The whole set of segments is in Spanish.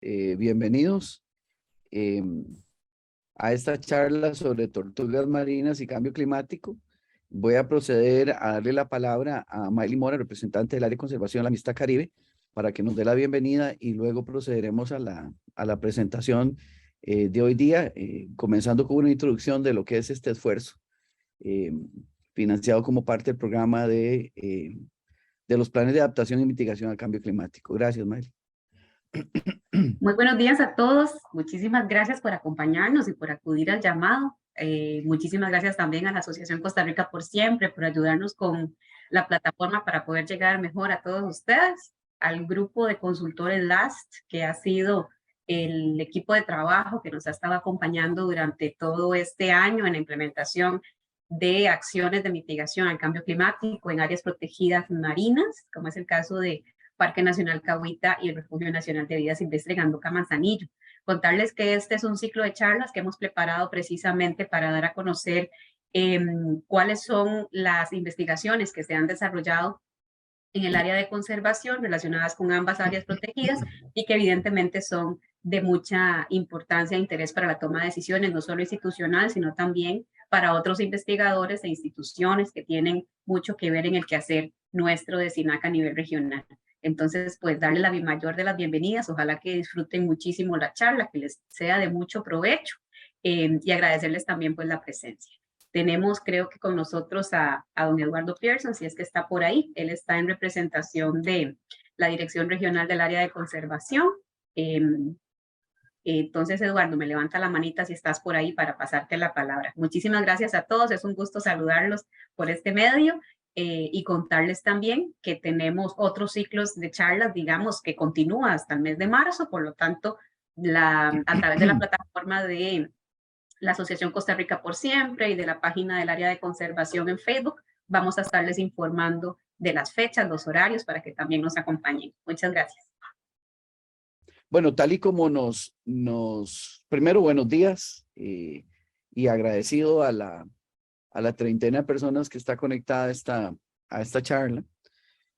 Bienvenidos eh, a esta charla sobre tortugas marinas y cambio climático. Voy a proceder a darle la palabra a Miley Mora, representante del área de conservación de la Amistad Caribe, para que nos dé la bienvenida y luego procederemos a la presentación de hoy día, comenzando con una introducción de lo que es este esfuerzo, eh, financiado como parte del programa de los planes de adaptación y mitigación al cambio climático. Gracias, Miley. Muy buenos días a todos. Muchísimas gracias por acompañarnos y por acudir al llamado. Muchísimas gracias también a la Asociación Costa Rica por Siempre por ayudarnos con la plataforma para poder llegar mejor a todos ustedes, al grupo de consultores LAST, que ha sido el equipo de trabajo que nos ha estado acompañando durante todo este año en la implementación de acciones de mitigación al cambio climático en áreas protegidas marinas, como es el caso de Parque Nacional Cahuita y el Refugio Nacional de Vida Silvestre Gandoca Manzanillo. Contarles que este es un ciclo de charlas que hemos preparado precisamente para dar a conocer cuáles son las investigaciones que se han desarrollado en el área de conservación relacionadas con ambas áreas protegidas y que evidentemente son de mucha importancia e interés para la toma de decisiones, no solo institucional, sino también para otros investigadores e instituciones que tienen mucho que ver en el quehacer nuestro de SINAC a nivel regional. Entonces, pues darle la mayor de las bienvenidas, ojalá que disfruten muchísimo la charla, que les sea de mucho provecho y agradecerles también pues la presencia. Tenemos, creo que con nosotros a don Eduardo Pearson, si es que está por ahí. Él está en representación de la Dirección Regional del Área de Conservación. Entonces, Eduardo, me levanta la manita si estás por ahí para pasarte la palabra. Muchísimas gracias a todos. Es un gusto saludarlos por este medio y contarles también que tenemos otros ciclos de charlas, digamos, que continúa hasta el mes de marzo. Por lo tanto, a través de la plataforma de la Asociación Costa Rica por Siempre y de la página del área de conservación en Facebook, vamos a estarles informando de las fechas, los horarios, para que también nos acompañen. Muchas gracias. Bueno, tal y como primero, buenos días y agradecido a la treintena de personas que está conectada a esta charla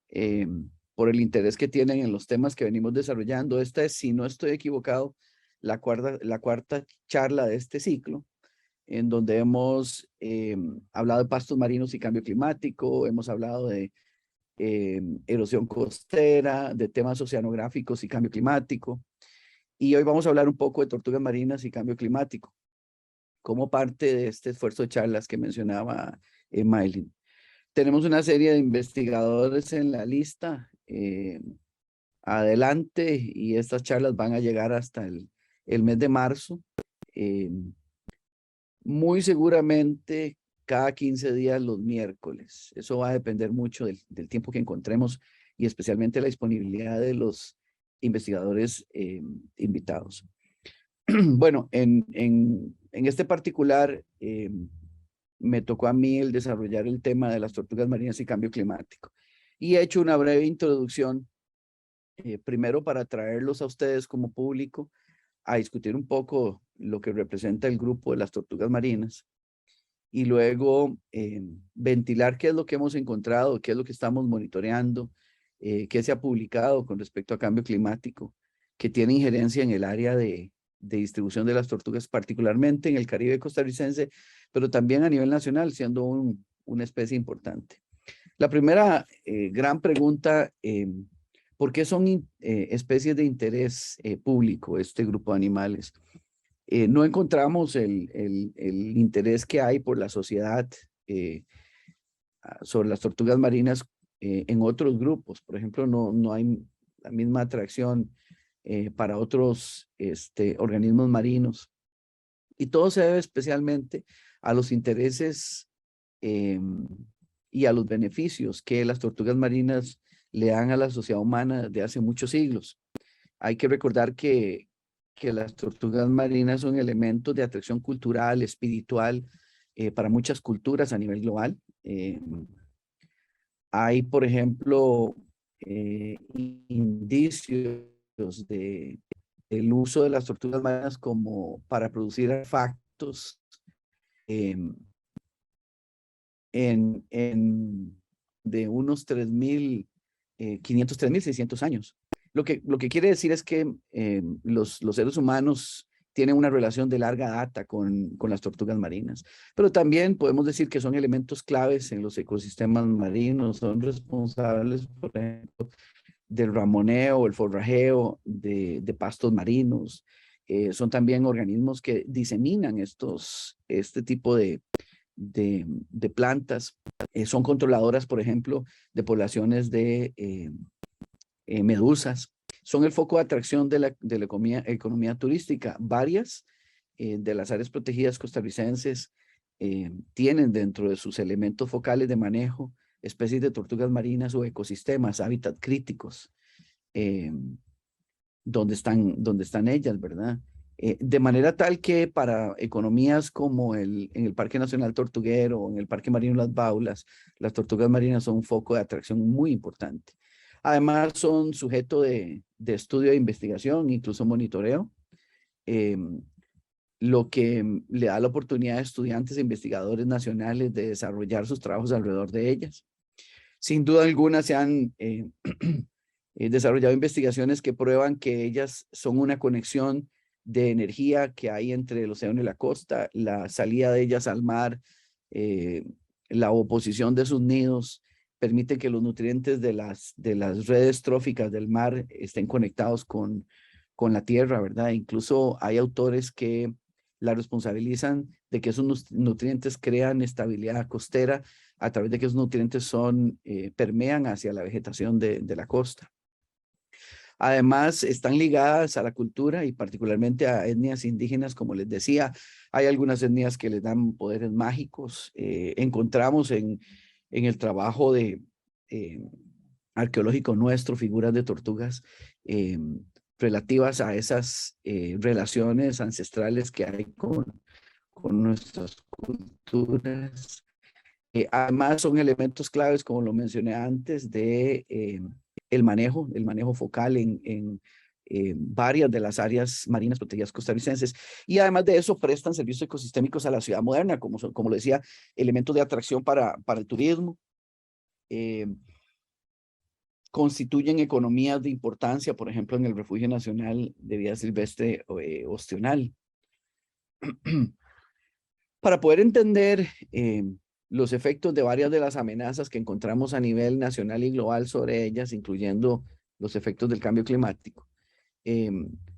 eh, por el interés que tienen en los temas que venimos desarrollando. Esta es, si no estoy equivocado, la cuarta charla de este ciclo, en donde hemos hablado de pastos marinos y cambio climático, hemos hablado de erosión costera, de temas oceanográficos y cambio climático. Y hoy vamos a hablar un poco de tortugas marinas y cambio climático, como parte de este esfuerzo de charlas que mencionaba Maylin. Tenemos una serie de investigadores en la lista adelante y estas charlas van a llegar hasta el mes de marzo. Muy seguramente cada 15 días los miércoles. Eso va a depender mucho del tiempo que encontremos y especialmente la disponibilidad de los investigadores invitados. Bueno, en este particular me tocó a mí el desarrollar el tema de las tortugas marinas y cambio climático. Y he hecho una breve introducción, primero para traerlos a ustedes como público a discutir un poco lo que representa el grupo de las tortugas marinas y luego ventilar qué es lo que hemos encontrado, qué es lo que estamos monitoreando, qué se ha publicado con respecto a cambio climático, que tiene injerencia en el área de distribución de las tortugas, particularmente en el Caribe costarricense, pero también a nivel nacional, siendo una especie importante. La primera gran pregunta, ¿por qué son especies de interés público este grupo de animales? No encontramos el interés que hay por la sociedad sobre las tortugas marinas en otros grupos. Por ejemplo, no hay la misma atracción para otros organismos marinos. Y todo se debe especialmente a los intereses y a los beneficios que las tortugas marinas le dan a la sociedad humana desde hace muchos siglos. Hay que recordar que las tortugas marinas son elementos de atracción cultural, espiritual, para muchas culturas a nivel global. Hay, por ejemplo, indicios del uso de las tortugas marinas como para producir artefactos de unos 3.500, 3.600 años. Lo que quiere decir es que los seres humanos tienen una relación de larga data con las tortugas marinas, pero también podemos decir que son elementos claves en los ecosistemas marinos, son responsables, por ejemplo, del ramoneo, el forrajeo de pastos marinos. Son también organismos que diseminan este tipo de plantas. Son controladoras, por ejemplo, de poblaciones de medusas. Son el foco de atracción de la economía turística. Varias de las áreas protegidas costarricenses tienen dentro de sus elementos focales de manejo especies de tortugas marinas o ecosistemas, hábitat críticos, donde están ellas, ¿verdad? De manera tal que para economías como en el Parque Nacional Tortuguero o en el Parque Marino Las Baulas, las tortugas marinas son un foco de atracción muy importante. Además, son sujeto de estudio e investigación, incluso monitoreo, lo que le da la oportunidad a estudiantes e investigadores nacionales de desarrollar sus trabajos alrededor de ellas. Sin duda alguna se han desarrollado investigaciones que prueban que ellas son una conexión de energía que hay entre el océano y la costa, la salida de ellas al mar, la oposición de sus nidos, permite que los nutrientes de las redes tróficas del mar estén conectados con la tierra, ¿verdad? Incluso hay autores que la responsabilizan de que esos nutrientes crean estabilidad costera a través de que esos nutrientes permean hacia la vegetación de la costa. Además, están ligadas a la cultura y particularmente a etnias indígenas, como les decía. Hay algunas etnias que les dan poderes mágicos. Encontramos en el trabajo arqueológico nuestro figuras de tortugas relativas a esas relaciones ancestrales que hay con nuestras culturas. Además, son elementos claves, como lo mencioné antes, de el manejo focal en varias de las áreas marinas protegidas costarricenses. Y además de eso, prestan servicios ecosistémicos a la ciudad moderna, como lo decía, elementos de atracción para el turismo. Constituyen economías de importancia, por ejemplo, en el Refugio Nacional de Vida Silvestre Ostional. Para poder entender los efectos de varias de las amenazas que encontramos a nivel nacional y global sobre ellas, incluyendo los efectos del cambio climático,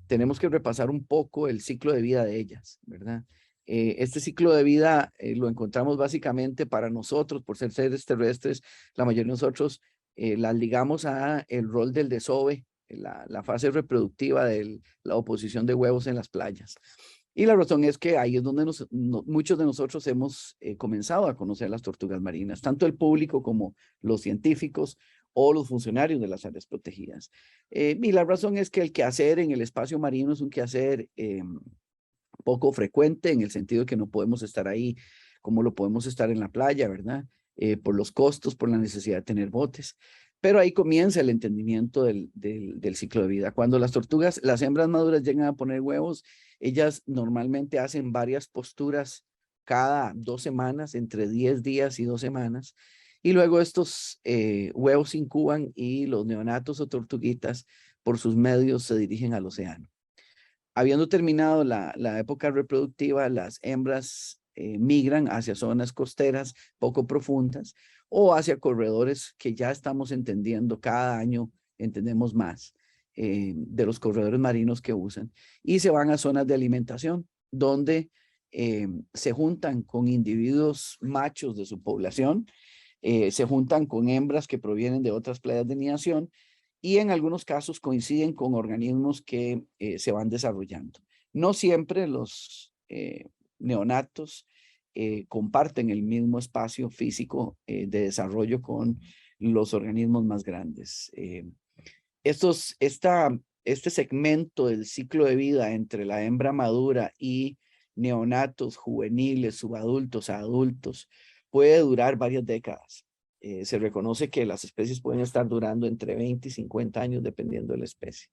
tenemos que repasar un poco el ciclo de vida de ellas, ¿verdad? Este ciclo de vida lo encontramos básicamente para nosotros, por ser seres terrestres, la mayoría de nosotros las ligamos a el rol del desove, la fase reproductiva de la oposición de huevos en las playas. Y la razón es que ahí es donde muchos de nosotros hemos comenzado a conocer las tortugas marinas, tanto el público como los científicos o los funcionarios de las áreas protegidas. Y la razón es que el quehacer en el espacio marino es un quehacer poco frecuente, en el sentido de que no podemos estar ahí como lo podemos estar en la playa, ¿verdad? Por los costos, por la necesidad de tener botes. Pero ahí comienza el entendimiento del ciclo de vida. Cuando las hembras maduras llegan a poner huevos, ellas normalmente hacen varias posturas cada 2 semanas, entre 10 días y 2 semanas. Y luego estos huevos se incuban y los neonatos o tortuguitas por sus medios se dirigen al océano. Habiendo terminado la época reproductiva, las hembras migran hacia zonas costeras poco profundas o hacia corredores que ya estamos entendiendo, cada año entendemos más de los corredores marinos que usan, y se van a zonas de alimentación donde se juntan con individuos machos de su población, se juntan con hembras que provienen de otras playas de nidación y en algunos casos coinciden con organismos que se van desarrollando. No siempre los neonatos comparten el mismo espacio físico de desarrollo con los organismos más grandes. Este segmento del ciclo de vida entre la hembra madura y neonatos, juveniles, subadultos, adultos, puede durar varias décadas. Se reconoce que las especies pueden estar durando entre 20 y 50 años dependiendo de la especie.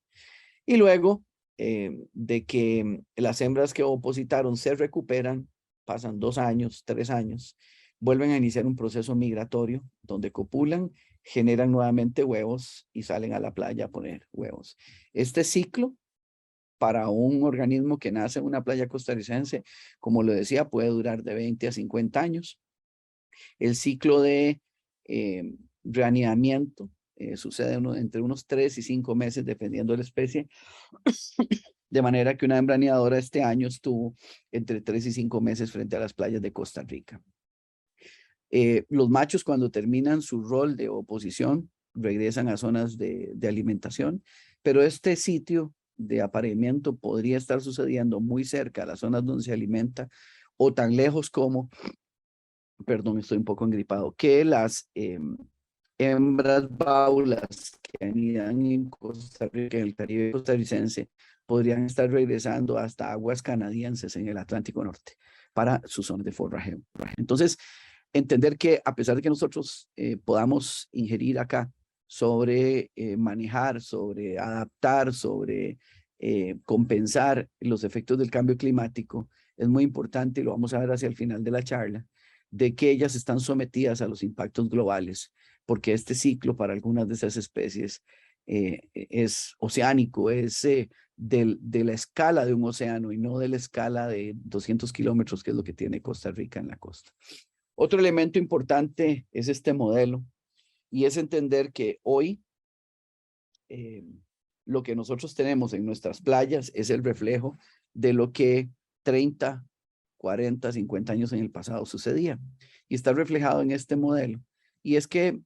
Y luego de que las hembras que opositaron se recuperan, pasan 2 años, 3 años, vuelven a iniciar un proceso migratorio donde copulan generan nuevamente huevos y salen a la playa a poner huevos. Este ciclo para un organismo que nace en una playa costarricense, como lo decía, puede durar de 20 a 50 años. El ciclo de reanidamiento sucede entre unos 3 y 5 meses, dependiendo de la especie, de manera que una hembra aniadora este año estuvo entre 3 y 5 meses frente a las playas de Costa Rica. Los machos, cuando terminan su rol de oposición, regresan a zonas de alimentación, pero este sitio de apareamiento podría estar sucediendo muy cerca a las zonas donde se alimenta o tan lejos como, perdón, estoy un poco engripado, que las hembras baulas que anidan en Costa Rica, en el Caribe costarricense, podrían estar regresando hasta aguas canadienses en el Atlántico Norte para sus zonas de forrajeo. Entonces, entender que a pesar de que nosotros podamos ingerir acá sobre manejar, sobre adaptar, sobre compensar los efectos del cambio climático, es muy importante, y lo vamos a ver hacia el final de la charla, de que ellas están sometidas a los impactos globales, porque este ciclo para algunas de esas especies es oceánico, es de la escala de un océano y no de la escala de 200 kilómetros, que es lo que tiene Costa Rica en la costa. Otro elemento importante es este modelo, y es entender que hoy lo que nosotros tenemos en nuestras playas es el reflejo de lo que 30, 40, 50 años en el pasado sucedía, y está reflejado en este modelo. Y es que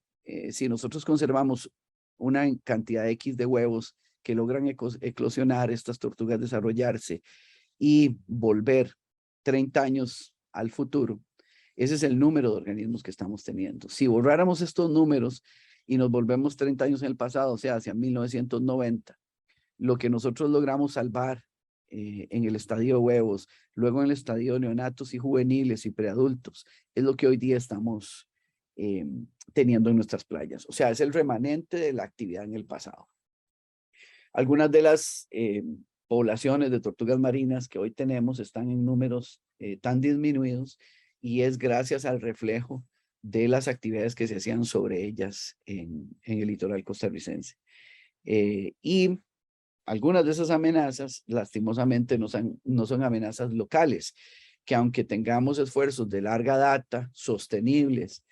si nosotros conservamos una cantidad X de huevos que logran eclosionar, estas tortugas desarrollarse y volver 30 años al futuro, ese es el número de organismos que estamos teniendo. Si borráramos estos números y nos volvemos 30 años en el pasado, o sea, hacia 1990, lo que nosotros logramos salvar en el estadio de huevos, luego en el estadio de neonatos y juveniles y preadultos, es lo que hoy día estamos teniendo en nuestras playas. O sea, es el remanente de la actividad en el pasado. Algunas de las poblaciones de tortugas marinas que hoy tenemos están en números tan disminuidos, y es gracias al reflejo de las actividades que se hacían sobre ellas en el litoral costarricense. Y algunas de esas amenazas, lastimosamente, no son amenazas locales, que aunque tengamos esfuerzos de larga data, sostenibles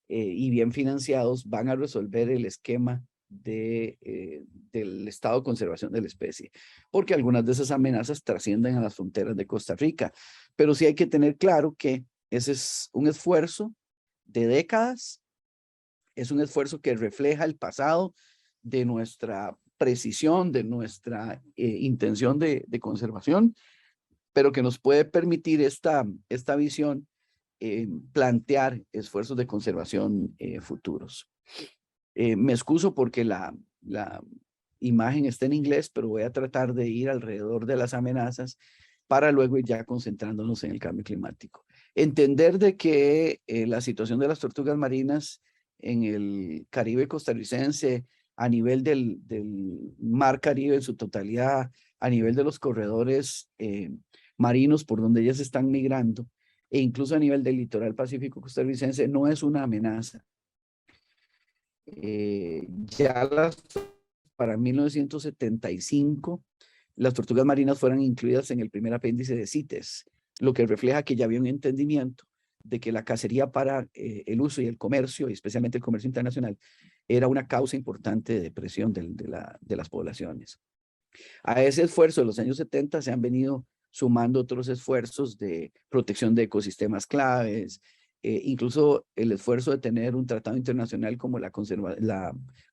y bien financiados, van a resolver el esquema del estado de conservación de la especie, porque algunas de esas amenazas trascienden a las fronteras de Costa Rica. Pero sí hay que tener claro que ese es un esfuerzo de décadas, es un esfuerzo que refleja el pasado de nuestra precisión, de nuestra intención de conservación, pero que nos puede permitir esta visión, plantear esfuerzos de conservación futuros. Me excuso porque la imagen está en inglés, pero voy a tratar de ir alrededor de las amenazas para luego ir ya concentrándonos en el cambio climático. Entender de que la situación de las tortugas marinas en el Caribe costarricense, a nivel del mar Caribe en su totalidad, a nivel de los corredores marinos por donde ellas están migrando, e incluso a nivel del litoral pacífico costarricense, no es una amenaza. Para 1975, las tortugas marinas fueron incluidas en el primer apéndice de CITES, lo que refleja que ya había un entendimiento de que la cacería para el uso y el comercio, y especialmente el comercio internacional, era una causa importante de depresión de las poblaciones. A ese esfuerzo de los años 70 se han venido sumando otros esfuerzos de protección de ecosistemas claves, incluso el esfuerzo de tener un tratado internacional como la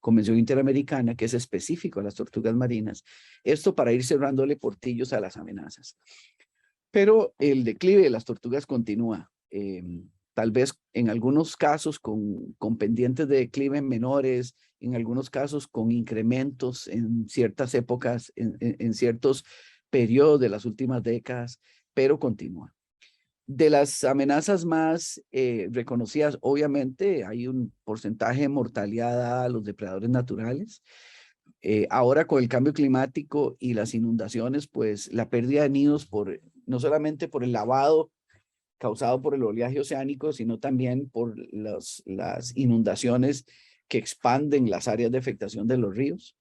Convención Interamericana, que es específico a las tortugas marinas. Esto para ir cerrándole portillos a las amenazas. Pero el declive de las tortugas continúa. Tal vez en algunos casos con pendientes de declive menores, en algunos casos con incrementos en ciertas épocas, en ciertos periodos de las últimas décadas, pero continúa. De las amenazas más reconocidas, obviamente hay un porcentaje de mortalidad a los depredadores naturales. Ahora con el cambio climático y las inundaciones, pues la pérdida de nidos no solamente por el lavado causado por el oleaje oceánico, sino también por las inundaciones que expanden las áreas de afectación de los ríos.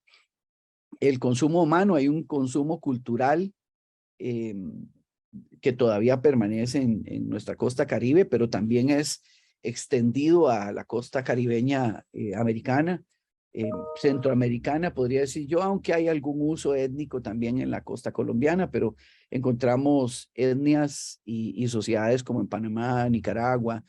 El consumo humano, hay un consumo cultural que todavía permanece en nuestra costa caribe, pero también es extendido a la costa caribeña americana, centroamericana, podría decir yo, aunque hay algún uso étnico también en la costa colombiana, pero encontramos etnias y sociedades como en Panamá, Nicaragua,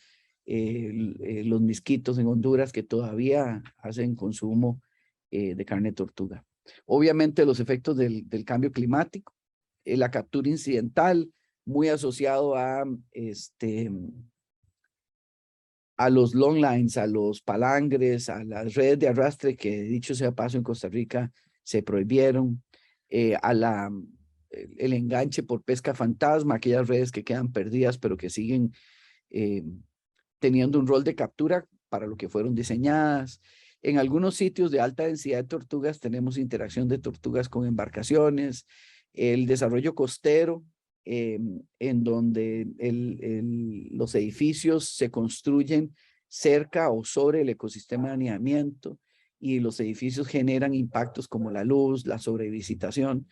los misquitos en Honduras que todavía hacen consumo de carne de tortuga. Obviamente los efectos del cambio climático, la captura incidental, muy asociado a los long lines, a los palangres, a las redes de arrastre que, dicho sea paso, en Costa Rica se prohibieron, el enganche por pesca fantasma, aquellas redes que quedan perdidas pero que siguen teniendo un rol de captura para lo que fueron diseñadas. En algunos sitios de alta densidad de tortugas tenemos interacción de tortugas con embarcaciones, el desarrollo costero, en donde los edificios se construyen cerca o sobre el ecosistema de anidamiento y los edificios generan impactos como la luz, la sobrevisitación,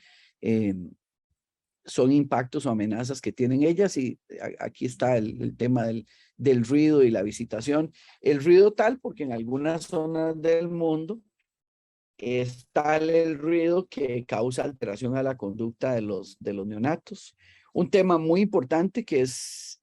son impactos o amenazas que tienen ellas y aquí está el tema del ruido y la visitación. El ruido tal porque en algunas zonas del mundo es tal el ruido que causa alteración a la conducta de los neonatos. Un tema muy importante que es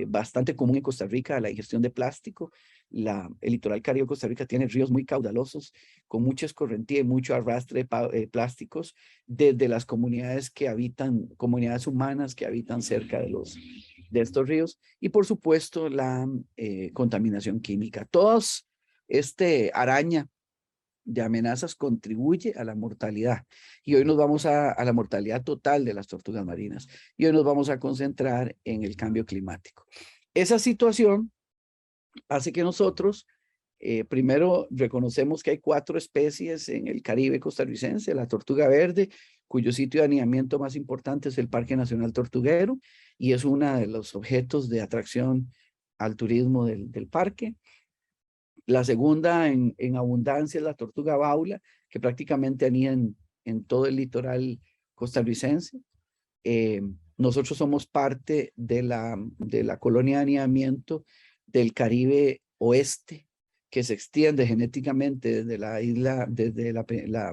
bastante común en Costa Rica, la ingestión de plástico. El litoral caribe de Costa Rica tiene ríos muy caudalosos, con mucha escorrentía y mucho arrastre de plásticos desde las comunidades que habitan, comunidades humanas que habitan cerca de estos ríos. Y por supuesto la contaminación química. Todos araña de amenazas contribuye a la mortalidad. Y hoy nos vamos a la mortalidad total de las tortugas marinas. Y hoy nos vamos a concentrar en el cambio climático. Esa situación hace que nosotros, primero, reconocemos que hay 4 especies en el Caribe costarricense, la tortuga verde, cuyo sitio de anidamiento más importante es el Parque Nacional Tortuguero, y es uno de los objetos de atracción al turismo del parque. La segunda en abundancia es la tortuga baula, que prácticamente anida en todo el litoral costarricense. Nosotros somos parte de la colonia de anidamiento del Caribe Oeste, que se extiende genéticamente desde la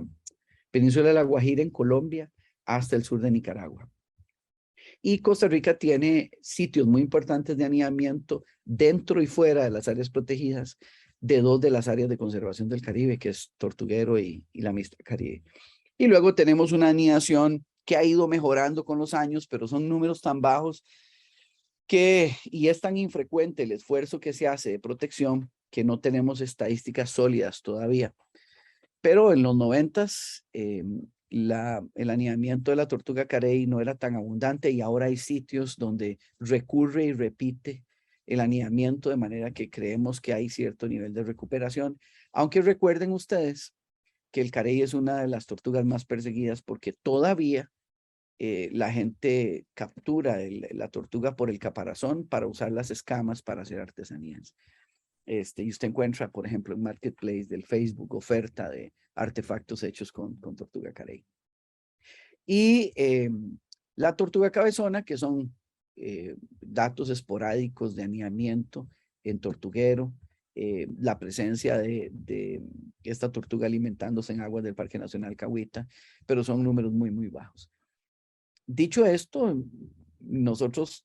península de La Guajira en Colombia hasta el sur de Nicaragua. Y Costa Rica tiene sitios muy importantes de anidamiento dentro y fuera de las áreas protegidas de 2 de las áreas de conservación del Caribe, que es Tortuguero y la Amistad Caribe. Y luego tenemos una anidación que ha ido mejorando con los años, pero son números tan bajos y es tan infrecuente el esfuerzo que se hace de protección que no tenemos estadísticas sólidas todavía. Pero en los 90s, el anidamiento de la tortuga carey no era tan abundante y ahora hay sitios donde recurre y repite el anidamiento, de manera que creemos que hay cierto nivel de recuperación, aunque recuerden ustedes que el carey es una de las tortugas más perseguidas porque todavía la gente captura la tortuga por el caparazón para usar las escamas para hacer artesanías. Y usted encuentra, por ejemplo, en Marketplace del Facebook oferta de artefactos hechos con tortuga carey. Y la tortuga cabezona, que son datos esporádicos de anidamiento en tortuguero, la presencia de esta tortuga alimentándose en aguas del Parque Nacional Cahuita, pero son números muy, muy bajos. Dicho esto, nosotros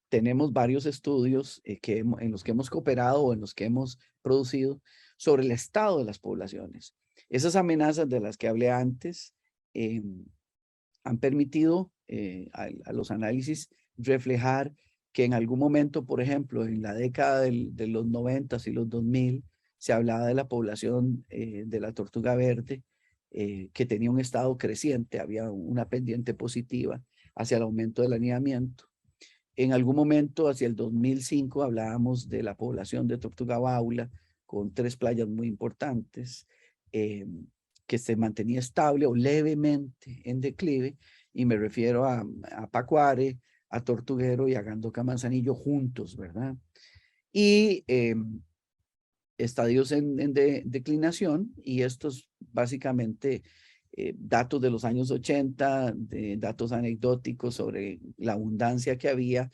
tenemos varios estudios en los que hemos cooperado o en los que hemos producido sobre el estado de las poblaciones. Esas amenazas de las que hablé antes han permitido a los análisis reflejar que en algún momento, por ejemplo, en la década de los 90s y los 2000, se hablaba de la población de la tortuga verde, que tenía un estado creciente, había una pendiente positiva hacia el aumento del anidamiento. En algún momento, hacia el 2005, hablábamos de la población de tortuga baula, con 3 playas muy importantes, que se mantenía estable o levemente en declive, y me refiero a Pacuare, a Tortuguero y a Gandoca Manzanillo juntos, ¿verdad? Y estadios en declinación, y estos básicamente datos de los años 80, datos anecdóticos sobre la abundancia que había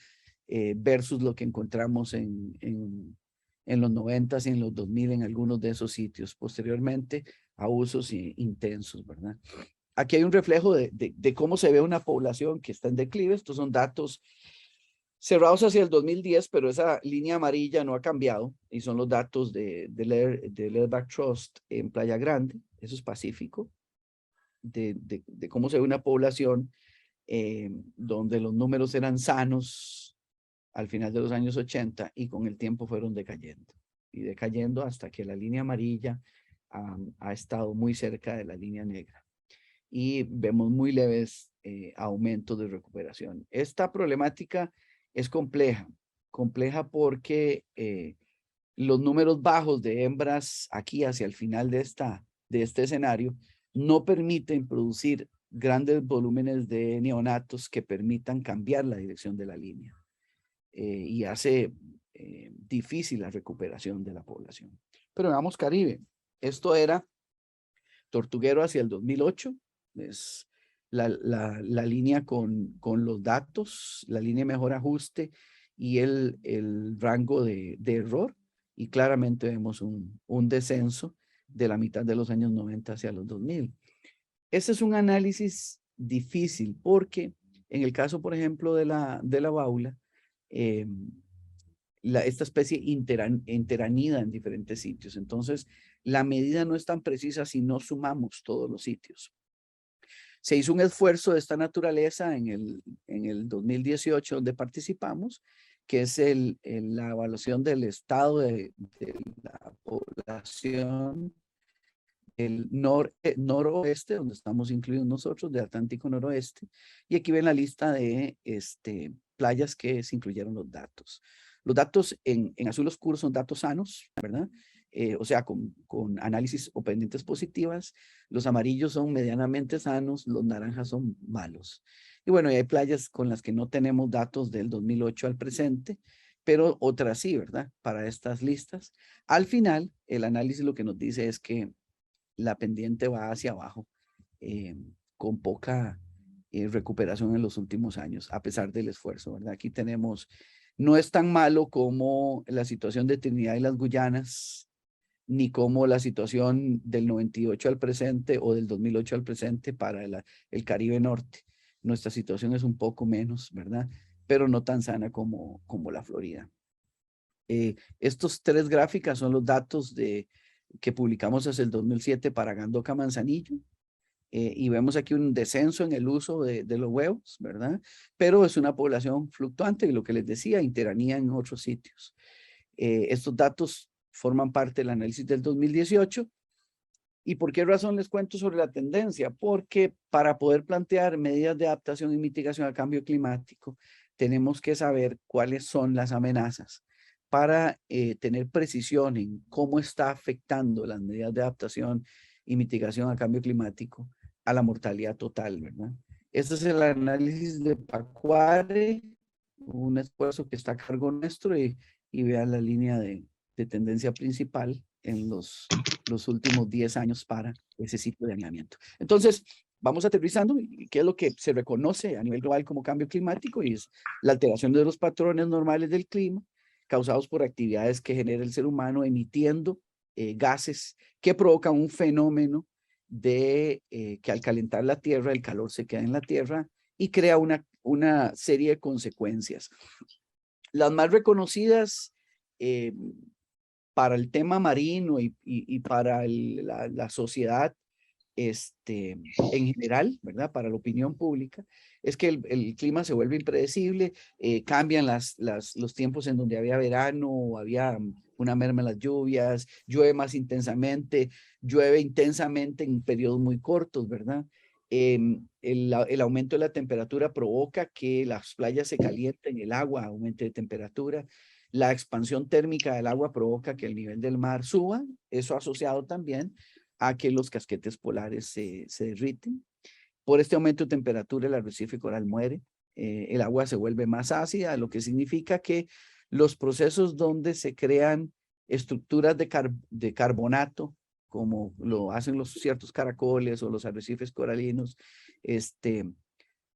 versus lo que encontramos en los 90 y en los 2000 en algunos de esos sitios, posteriormente a usos intensos, ¿verdad? Aquí hay un reflejo de cómo se ve una población que está en declive. Estos son datos cerrados hacia el 2010, pero esa línea amarilla no ha cambiado y son los datos de Leatherback Trust en Playa Grande. Eso es Pacífico, de cómo se ve una población donde los números eran sanos al final de los años 80 y con el tiempo fueron decayendo y decayendo hasta que la línea amarilla ha estado muy cerca de la línea negra y vemos muy leves aumentos de recuperación. Esta problemática es compleja porque los números bajos de hembras aquí hacia el final de este escenario no permiten producir grandes volúmenes de neonatos que permitan cambiar la dirección de la línea y hace difícil la recuperación de la población. Pero veamos Caribe. Esto era Tortuguero hacia el 2008. Es la línea con los datos, la línea de mejor ajuste y el rango de error. Y claramente vemos un descenso de la mitad de los años 90 hacia los 2000. Este es un análisis difícil porque en el caso, por ejemplo, de la baula, esta especie interanida en diferentes sitios. Entonces, la medida no es tan precisa si no sumamos todos los sitios. Se hizo un esfuerzo de esta naturaleza en el 2018 donde participamos, que es la evaluación del estado de la población el noroeste, donde estamos incluidos nosotros, de Atlántico Noroeste, y aquí ven la lista de playas que se incluyeron los datos. Los datos en azul oscuro son datos sanos, ¿verdad? O sea, con análisis o pendientes positivas. Los amarillos son medianamente sanos, los naranjas son malos. Y bueno, y hay playas con las que no tenemos datos del 2008 al presente, pero otras sí, ¿verdad? Para estas listas. Al final, el análisis lo que nos dice es que la pendiente va hacia abajo con poca recuperación en los últimos años, a pesar del esfuerzo, ¿verdad? Aquí tenemos, no es tan malo como la situación de Trinidad y las Guyanas, ni como la situación del 98 al presente o del 2008 al presente para el Caribe Norte. Nuestra situación es un poco menos, ¿verdad? Pero no tan sana como la Florida. Estos tres gráficas son los datos que publicamos hace el 2007 para Gandoca Manzanillo. Y vemos aquí un descenso en el uso de los huevos, ¿verdad? Pero es una población fluctuante y lo que les decía, interanía en otros sitios. Estos datos forman parte del análisis del 2018. ¿Y por qué razón les cuento sobre la tendencia? Porque para poder plantear medidas de adaptación y mitigación al cambio climático, tenemos que saber cuáles son las amenazas para tener precisión en cómo está afectando las medidas de adaptación y mitigación al cambio climático a la mortalidad total, ¿verdad? Este es el análisis de PACUARE, un esfuerzo que está a cargo nuestro y vean la línea de tendencia principal en los últimos 10 años para ese sitio de alineamiento. Entonces, vamos aterrizando, ¿qué es lo que se reconoce a nivel global como cambio climático? Y es la alteración de los patrones normales del clima, causados por actividades que genera el ser humano emitiendo gases que provocan un fenómeno de que al calentar la Tierra, el calor se queda en la Tierra y crea una serie de consecuencias. Las más reconocidas para el tema marino y para la sociedad en general, ¿verdad? Para la opinión pública, es que el clima se vuelve impredecible, cambian los tiempos en donde había verano, o había una merma en las lluvias, llueve más intensamente, llueve intensamente en periodos muy cortos, ¿verdad? El aumento de la temperatura provoca que las playas se calienten, el agua aumente de temperatura, la expansión térmica del agua provoca que el nivel del mar suba, eso asociado también a que los casquetes polares se derriten. Por este aumento de temperatura el arrecife coral muere, el agua se vuelve más ácida, lo que significa que los procesos donde se crean estructuras de carbonato, como lo hacen los ciertos caracoles o los arrecifes coralinos,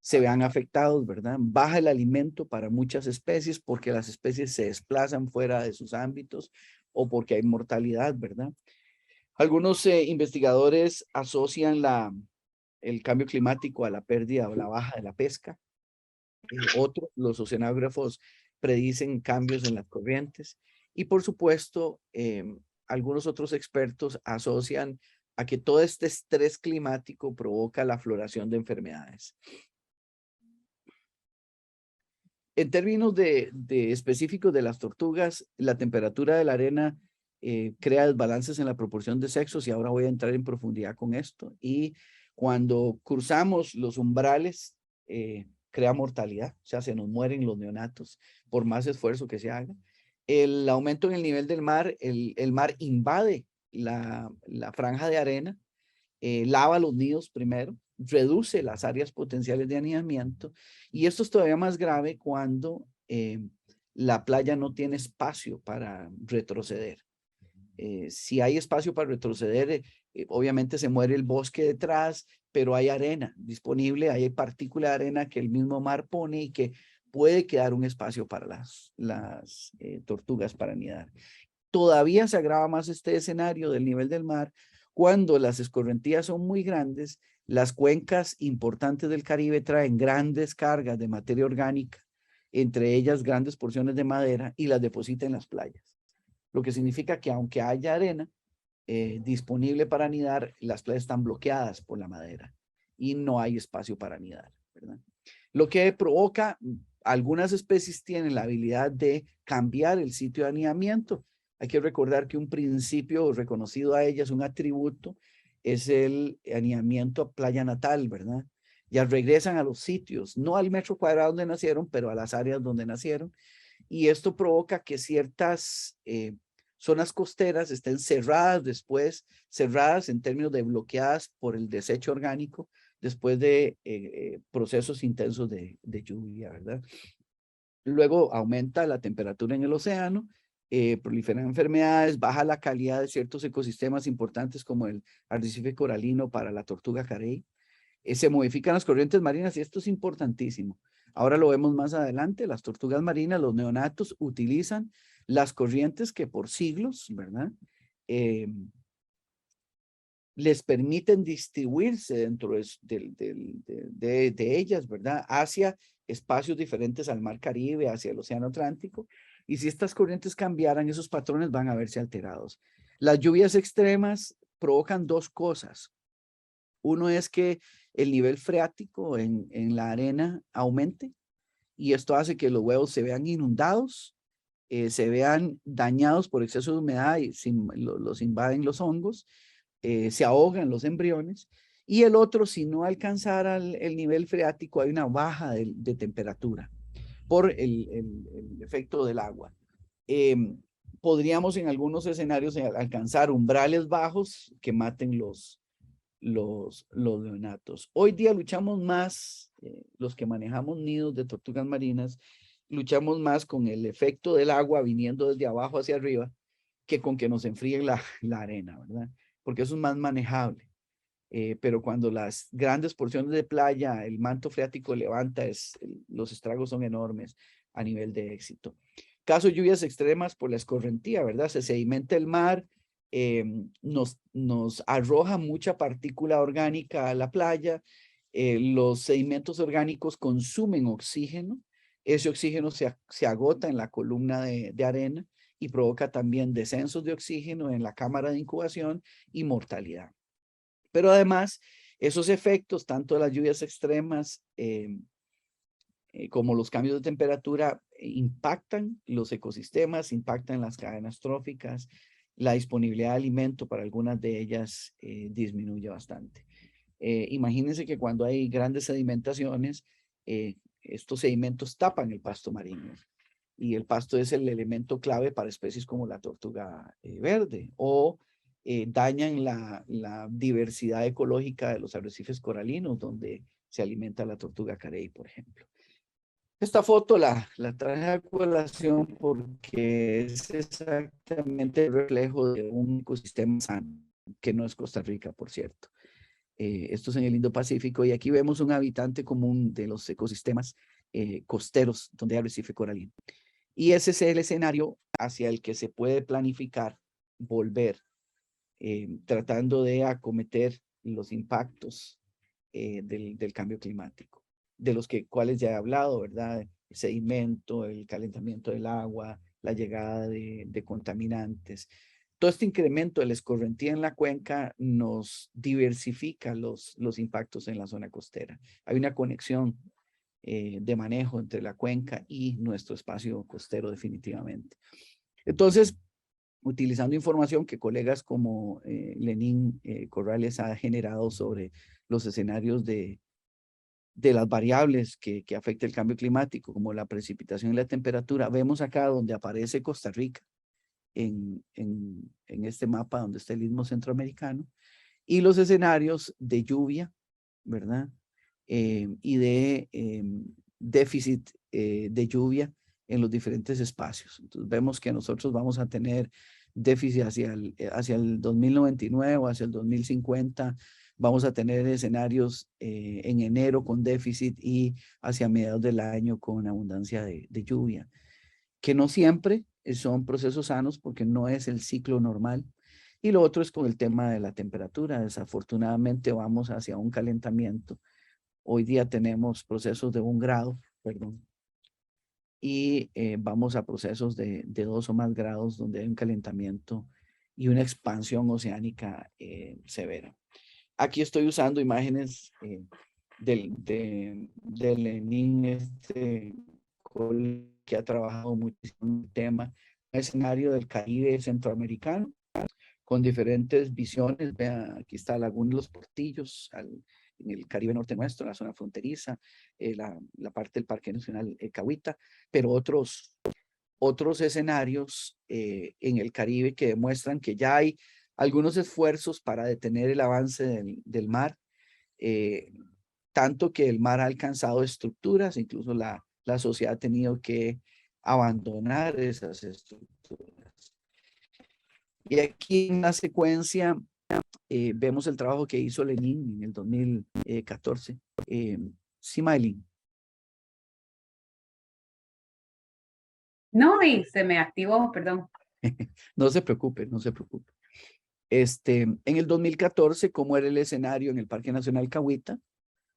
se vean afectados, ¿verdad? Baja el alimento para muchas especies porque las especies se desplazan fuera de sus ámbitos o porque hay mortalidad, ¿verdad? Algunos investigadores asocian el cambio climático a la pérdida o la baja de la pesca. Otros, los oceanógrafos, predicen cambios en las corrientes. Y por supuesto, algunos otros expertos asocian a que todo este estrés climático provoca la floración de enfermedades. En términos de específicos de las tortugas, la temperatura de la arena crea desbalances en la proporción de sexos y ahora voy a entrar en profundidad con esto. Y cuando cruzamos los umbrales, crea mortalidad, o sea, se nos mueren los neonatos por más esfuerzo que se haga. El aumento en el nivel del mar, el mar invade la franja de arena, lava los nidos primero, reduce las áreas potenciales de anidamiento, y esto es todavía más grave cuando la playa no tiene espacio para retroceder. Si hay espacio para retroceder, obviamente se muere el bosque detrás, pero hay arena disponible, hay partícula de arena que el mismo mar pone y que puede quedar un espacio para las tortugas para anidar. Todavía se agrava más este escenario del nivel del mar cuando las escorrentías son muy grandes. Las cuencas importantes del Caribe traen grandes cargas de materia orgánica, entre ellas grandes porciones de madera, y las depositan en las playas. Lo que significa que aunque haya arena disponible para anidar, las playas están bloqueadas por la madera y no hay espacio para anidar, ¿verdad? Lo que provoca, algunas especies tienen la habilidad de cambiar el sitio de anidamiento. Hay que recordar que un principio reconocido a ellas, un atributo, es el anidamiento a playa natal, ¿verdad? Ya regresan a los sitios, no al metro cuadrado donde nacieron, pero a las áreas donde nacieron. Y esto provoca que ciertas zonas costeras estén cerradas después, cerradas en términos de bloqueadas por el desecho orgánico después de procesos intensos de lluvia, ¿verdad? Luego aumenta la temperatura en el océano, proliferan enfermedades, baja la calidad de ciertos ecosistemas importantes como el arrecife coralino para la tortuga carey. Se modifican las corrientes marinas y esto es importantísimo. Ahora lo vemos más adelante, las tortugas marinas, los neonatos utilizan las corrientes que por siglos, ¿verdad? Les permiten distribuirse dentro de ellas, ¿verdad? Hacia espacios diferentes al mar Caribe, hacia el océano Atlántico. Y si estas corrientes cambiaran, esos patrones van a verse alterados. Las lluvias extremas provocan dos cosas. Uno es que el nivel freático en la arena aumente y esto hace que los huevos se vean inundados, se vean dañados por exceso de humedad y los invaden los hongos, se ahogan los embriones. Y el otro, si no alcanzara el nivel freático, hay una baja de temperatura por el efecto del agua. Podríamos en algunos escenarios alcanzar umbrales bajos que maten los neonatos. Hoy día luchamos más, los que manejamos nidos de tortugas marinas, luchamos más con el efecto del agua viniendo desde abajo hacia arriba que con que nos enfríe la arena, ¿verdad? Porque eso es más manejable. Pero cuando las grandes porciones de playa, el manto freático levanta, los estragos son enormes a nivel de éxito. Caso de lluvias extremas por la escorrentía, ¿verdad? Se sedimenta el mar, nos arroja mucha partícula orgánica a la playa, los sedimentos orgánicos consumen oxígeno, ese oxígeno se agota en la columna de arena y provoca también descensos de oxígeno en la cámara de incubación y mortalidad. Pero además, esos efectos, tanto de las lluvias extremas como los cambios de temperatura, impactan los ecosistemas, impactan las cadenas tróficas, la disponibilidad de alimento para algunas de ellas disminuye bastante. Imagínense que cuando hay grandes sedimentaciones, estos sedimentos tapan el pasto marino. Y el pasto es el elemento clave para especies como la tortuga verde, o dañan la diversidad ecológica de los arrecifes coralinos donde se alimenta la tortuga carey, por ejemplo. Esta foto la traje a colación porque es exactamente el reflejo de un ecosistema sano, que no es Costa Rica, por cierto. Esto es en el Indo-Pacífico y aquí vemos un habitante común de los ecosistemas costeros donde hay arrecife coralino. Y ese es el escenario hacia el que se puede planificar volver, tratando de acometer los impactos del cambio climático, de los cuales ya he hablado, ¿verdad? El sedimento, el calentamiento del agua, la llegada de contaminantes. Todo este incremento de la escorrentía en la cuenca nos diversifica los impactos en la zona costera. Hay una conexión de manejo entre la cuenca y nuestro espacio costero definitivamente. Entonces, utilizando información que colegas como Lenín Corrales ha generado sobre los escenarios de las variables que afecta el cambio climático, como la precipitación y la temperatura, vemos acá donde aparece Costa Rica, en este mapa donde está el Istmo Centroamericano, y los escenarios de lluvia, ¿verdad? Y de déficit de lluvia en los diferentes espacios. Entonces vemos que nosotros vamos a tener déficit hacia el 2099 o hacia el 2050. Vamos a tener escenarios en enero con déficit y hacia mediados del año con abundancia de lluvia, que no siempre son procesos sanos porque no es el ciclo normal. Y lo otro es con el tema de la temperatura. Desafortunadamente vamos hacia un calentamiento. Hoy día tenemos procesos de 1 grado, perdón, y vamos a procesos de 2 o más grados donde hay un calentamiento y una expansión oceánica severa. Aquí estoy usando imágenes de Lenín, que ha trabajado muchísimo en el tema, un escenario del Caribe centroamericano con diferentes visiones. Vean, aquí está Laguna de los Portillos, en el Caribe norte nuestro, la zona fronteriza, la parte del Parque Nacional Cahuita, pero otros escenarios en el Caribe que demuestran que ya hay algunos esfuerzos para detener el avance del mar, tanto que el mar ha alcanzado estructuras, incluso la sociedad ha tenido que abandonar esas estructuras. Y aquí en la secuencia vemos el trabajo que hizo Lenín en el 2014. Sí, Maylin. No, y se me activó, perdón. No se preocupe, no se preocupe. En el 2014, cómo era el escenario en el Parque Nacional Cahuita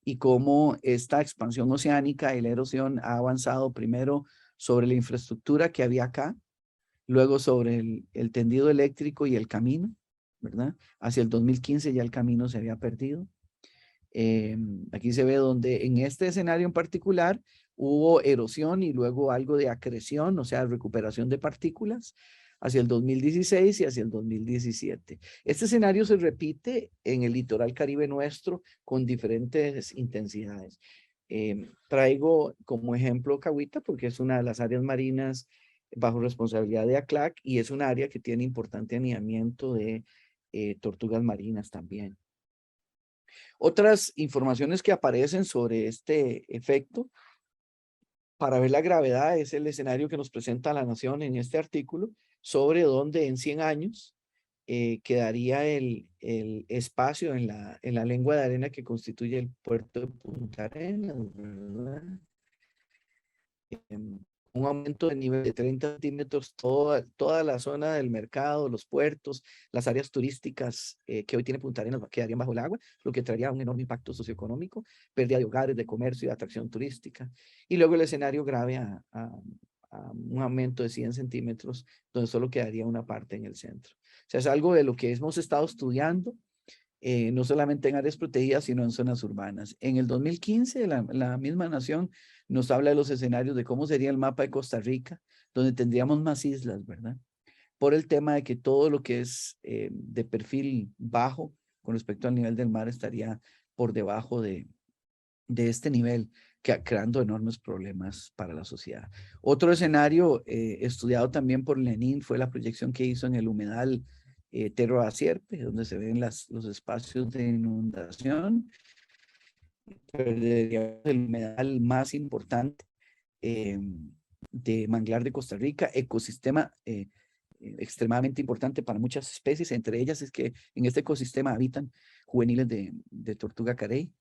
y cómo esta expansión oceánica y la erosión ha avanzado primero sobre la infraestructura que había acá, luego sobre el tendido eléctrico y el camino, ¿verdad? Hacia el 2015 ya el camino se había perdido. Aquí se ve donde en este escenario en particular hubo erosión y luego algo de acreción, o sea, recuperación de partículas hacia el 2016 y hacia el 2017. Este escenario se repite en el litoral caribe nuestro con diferentes intensidades. Traigo como ejemplo Cahuita porque es una de las áreas marinas bajo responsabilidad de ACLAC y es un área que tiene importante anidamiento de tortugas marinas también. Otras informaciones que aparecen sobre este efecto, para ver la gravedad, es el escenario que nos presenta la Nación en este artículo, sobre dónde en 100 años quedaría el espacio en la lengua de arena que constituye el puerto de Punta Arenas, ¿verdad? Un aumento de nivel de 30 centímetros, toda la zona del mercado, los puertos, las áreas turísticas que hoy tiene Punta Arenas quedarían bajo el agua, lo que traería un enorme impacto socioeconómico, pérdida de hogares, de comercio y de atracción turística. Y luego el escenario grave a un aumento de 100 centímetros, donde solo quedaría una parte en el centro. O sea, es algo de lo que hemos estado estudiando, no solamente en áreas protegidas, sino en zonas urbanas. En el 2015, la misma Nación nos habla de los escenarios de cómo sería el mapa de Costa Rica, donde tendríamos más islas, ¿verdad? Por el tema de que todo lo que es de perfil bajo con respecto al nivel del mar estaría por debajo de este nivel, creando enormes problemas para la sociedad. Otro escenario estudiado también por Lenín fue la proyección que hizo en el humedal Terro Sierpe, donde se ven los espacios de inundación. Perderíamos el humedal más importante de manglar de Costa Rica, ecosistema extremadamente importante para muchas especies. Entre ellas es que en este ecosistema habitan juveniles de tortuga carey.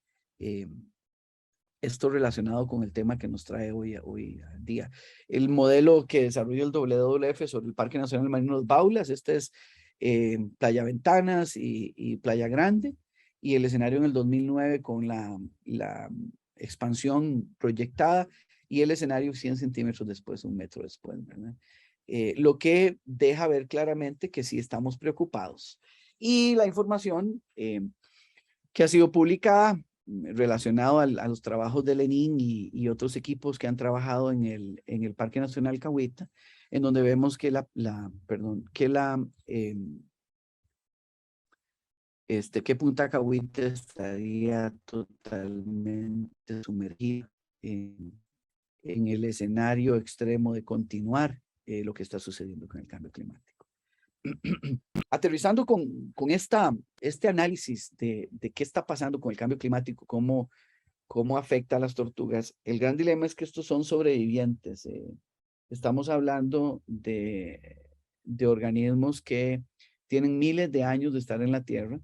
Esto relacionado con el tema que nos trae hoy al día. El modelo que desarrolló el WWF sobre el Parque Nacional Marino Los Baulas, este es Playa Ventanas y Playa Grande, y el escenario en el 2009 con la expansión proyectada, y el escenario 100 centímetros después, 1 metro después, ¿verdad? Lo que deja ver claramente que sí estamos preocupados. Y la información que ha sido publicada relacionado a los trabajos de Lenin y otros equipos que han trabajado en el Parque Nacional Cahuita, en donde vemos que que Punta Cahuita estaría totalmente sumergida en el escenario extremo de continuar lo que está sucediendo con el cambio climático. Aterrizando con este análisis de qué está pasando con el cambio climático, cómo afecta a las tortugas, el gran dilema es que estos son sobrevivientes. Estamos hablando de organismos que tienen miles de años de estar en la Tierra,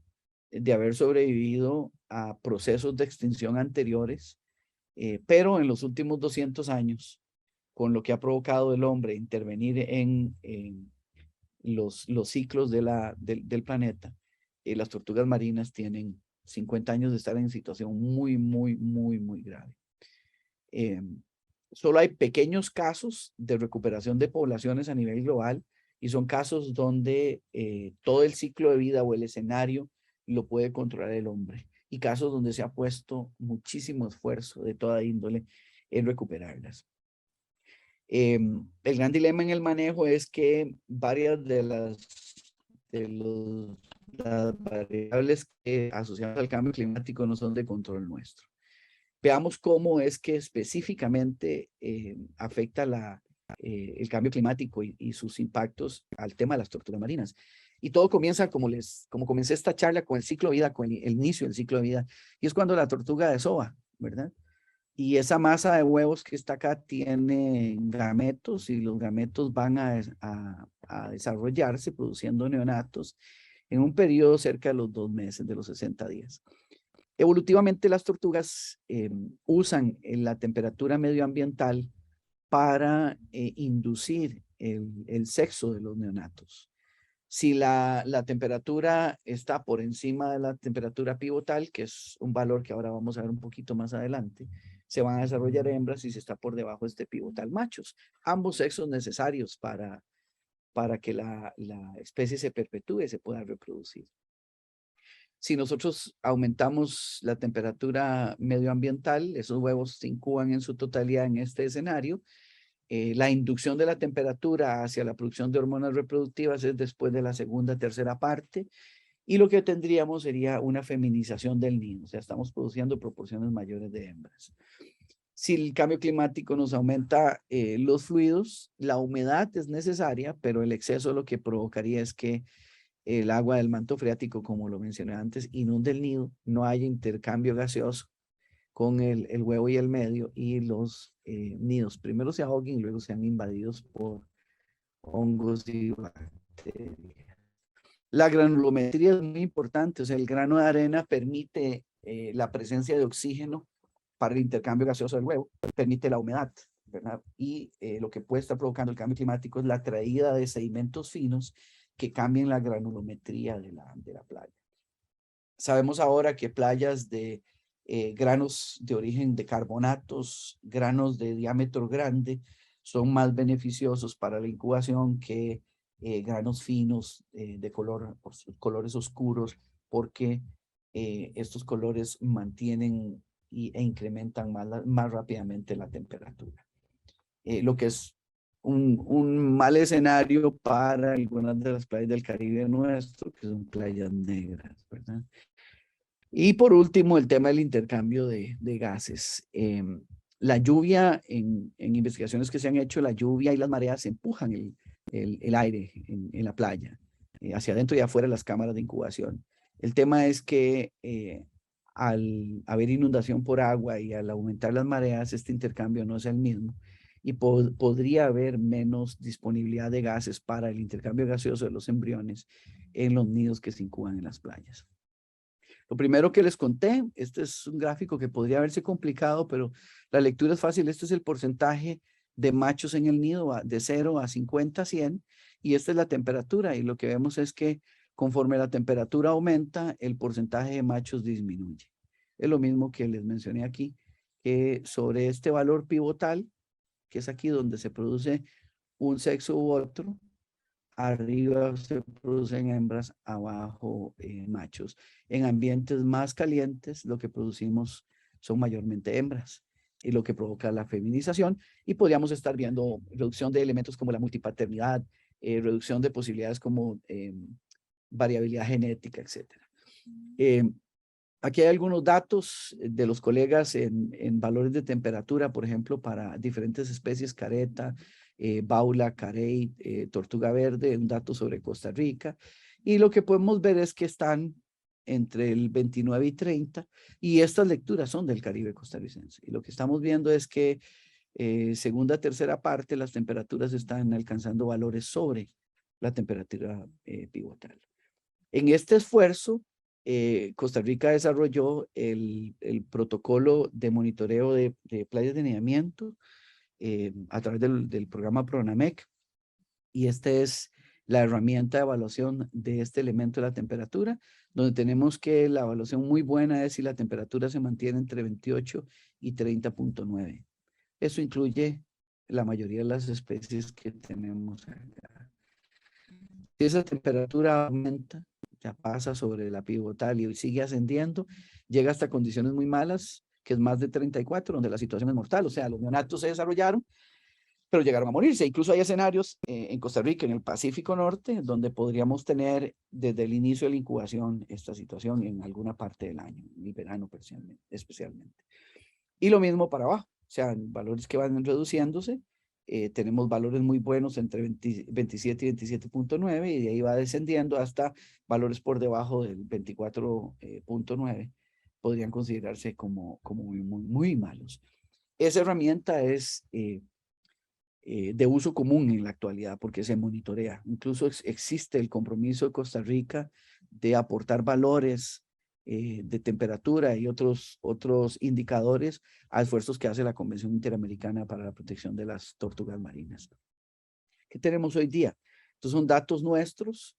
de haber sobrevivido a procesos de extinción anteriores, pero en los últimos 200 años, con lo que ha provocado el hombre intervenir en los ciclos del planeta, las tortugas marinas tienen 50 años de estar en situación muy grave. Solo hay pequeños casos de recuperación de poblaciones a nivel global, y son casos donde todo el ciclo de vida o el escenario lo puede controlar el hombre, y casos donde se ha puesto muchísimo esfuerzo de toda índole en recuperarlas. El gran dilema en el manejo es que varias de las variables asociadas al cambio climático no son de control nuestro. Veamos cómo es que específicamente afecta el cambio climático y sus impactos al tema de las tortugas marinas. Y todo comienza, como comencé esta charla, con el ciclo de vida, con el inicio del ciclo de vida, y es cuando la tortuga desova, ¿verdad? Y esa masa de huevos que está acá tiene gametos, y los gametos van a desarrollarse produciendo neonatos en un periodo cerca de los 2 meses, de los 60 días. Evolutivamente, las tortugas usan la temperatura medioambiental para inducir el sexo de los neonatos. Si la temperatura está por encima de la temperatura pivotal, que es un valor que ahora vamos a ver un poquito más adelante, se van a desarrollar hembras, y si está por debajo de este pivotal, machos. Ambos sexos necesarios para que la especie se perpetúe, se pueda reproducir. Si nosotros aumentamos la temperatura medioambiental, esos huevos se incuban en su totalidad en este escenario. La inducción de la temperatura hacia la producción de hormonas reproductivas es después de la segunda, tercera parte, y lo que tendríamos sería una feminización del nido, o sea, estamos produciendo proporciones mayores de hembras. Si el cambio climático nos aumenta los fluidos, la humedad es necesaria, pero el exceso lo que provocaría es que el agua del manto freático, como lo mencioné antes, inunde el nido, no haya intercambio gaseoso con el huevo y el medio, y los nidos primero se ahoguen y luego sean invadidos por hongos y bacterias. La granulometría es muy importante, o sea, el grano de arena permite la presencia de oxígeno para el intercambio gaseoso del huevo, permite la humedad, ¿verdad? Y lo que puede estar provocando el cambio climático es la traída de sedimentos finos que cambien la granulometría de la playa. Sabemos ahora que playas de granos de origen de carbonatos, granos de diámetro grande, son más beneficiosos para la incubación que granos finos de colores oscuros, porque estos colores mantienen e incrementan más rápidamente la temperatura. Lo que es un mal escenario para algunas de las playas del Caribe nuestro, que son playas negras, ¿verdad? Y por último, el tema del intercambio de gases. La lluvia, en investigaciones que se han hecho, la lluvia y las mareas empujan el aire en la playa, hacia adentro y afuera de las cámaras de incubación. El tema es que al haber inundación por agua y al aumentar las mareas, este intercambio no es el mismo, y podría haber menos disponibilidad de gases para el intercambio gaseoso de los embriones en los nidos que se incuban en las playas. Lo primero que les conté, este es un gráfico que podría verse complicado, pero la lectura es fácil. Este es el porcentaje de machos en el nido de 0 a 50, 100, y esta es la temperatura, y lo que vemos es que conforme la temperatura aumenta, el porcentaje de machos disminuye. Es lo mismo que les mencioné aquí, que sobre este valor pivotal, que es aquí donde se produce un sexo u otro, arriba se producen hembras, abajo machos. En ambientes más calientes, lo que producimos son mayormente hembras, y lo que provoca la feminización, y podríamos estar viendo reducción de elementos como la multipaternidad, reducción de posibilidades como variabilidad genética, etc. Aquí hay algunos datos de los colegas en valores de temperatura, por ejemplo, para diferentes especies, careta, baula, carey, tortuga verde, un dato sobre Costa Rica. Y lo que podemos ver es que están entre el 29 y 30, y estas lecturas son del Caribe costarricense. Y lo que estamos viendo es que segunda, tercera parte, las temperaturas están alcanzando valores sobre la temperatura pivotal. En este esfuerzo, Costa Rica desarrolló el protocolo de monitoreo de playas de anidamiento a través del programa PRONAMEC, y esta es la herramienta de evaluación de este elemento de la temperatura, donde tenemos que la evaluación muy buena es si la temperatura se mantiene entre 28 y 30.9. Eso incluye la mayoría de las especies que tenemos acá. Si esa temperatura aumenta, ya pasa sobre la pivotal y sigue ascendiendo, llega hasta condiciones muy malas, que es más de 34, donde la situación es mortal. O sea, los neonatos se desarrollaron, pero llegaron a morirse. Incluso hay escenarios en Costa Rica, en el Pacífico Norte, donde podríamos tener desde el inicio de la incubación esta situación en alguna parte del año, en el verano especialmente. Y lo mismo para abajo, o sea, valores que van reduciéndose. Tenemos valores muy buenos entre 27 y 27.9, y de ahí va descendiendo hasta valores por debajo del 24.9. Podrían considerarse como muy malos. Esa herramienta es de uso común en la actualidad porque se monitorea. Incluso existe el compromiso de Costa Rica de aportar valores de temperatura y otros indicadores a esfuerzos que hace la Convención Interamericana para la Protección de las Tortugas Marinas. ¿Qué tenemos hoy día? Estos son datos nuestros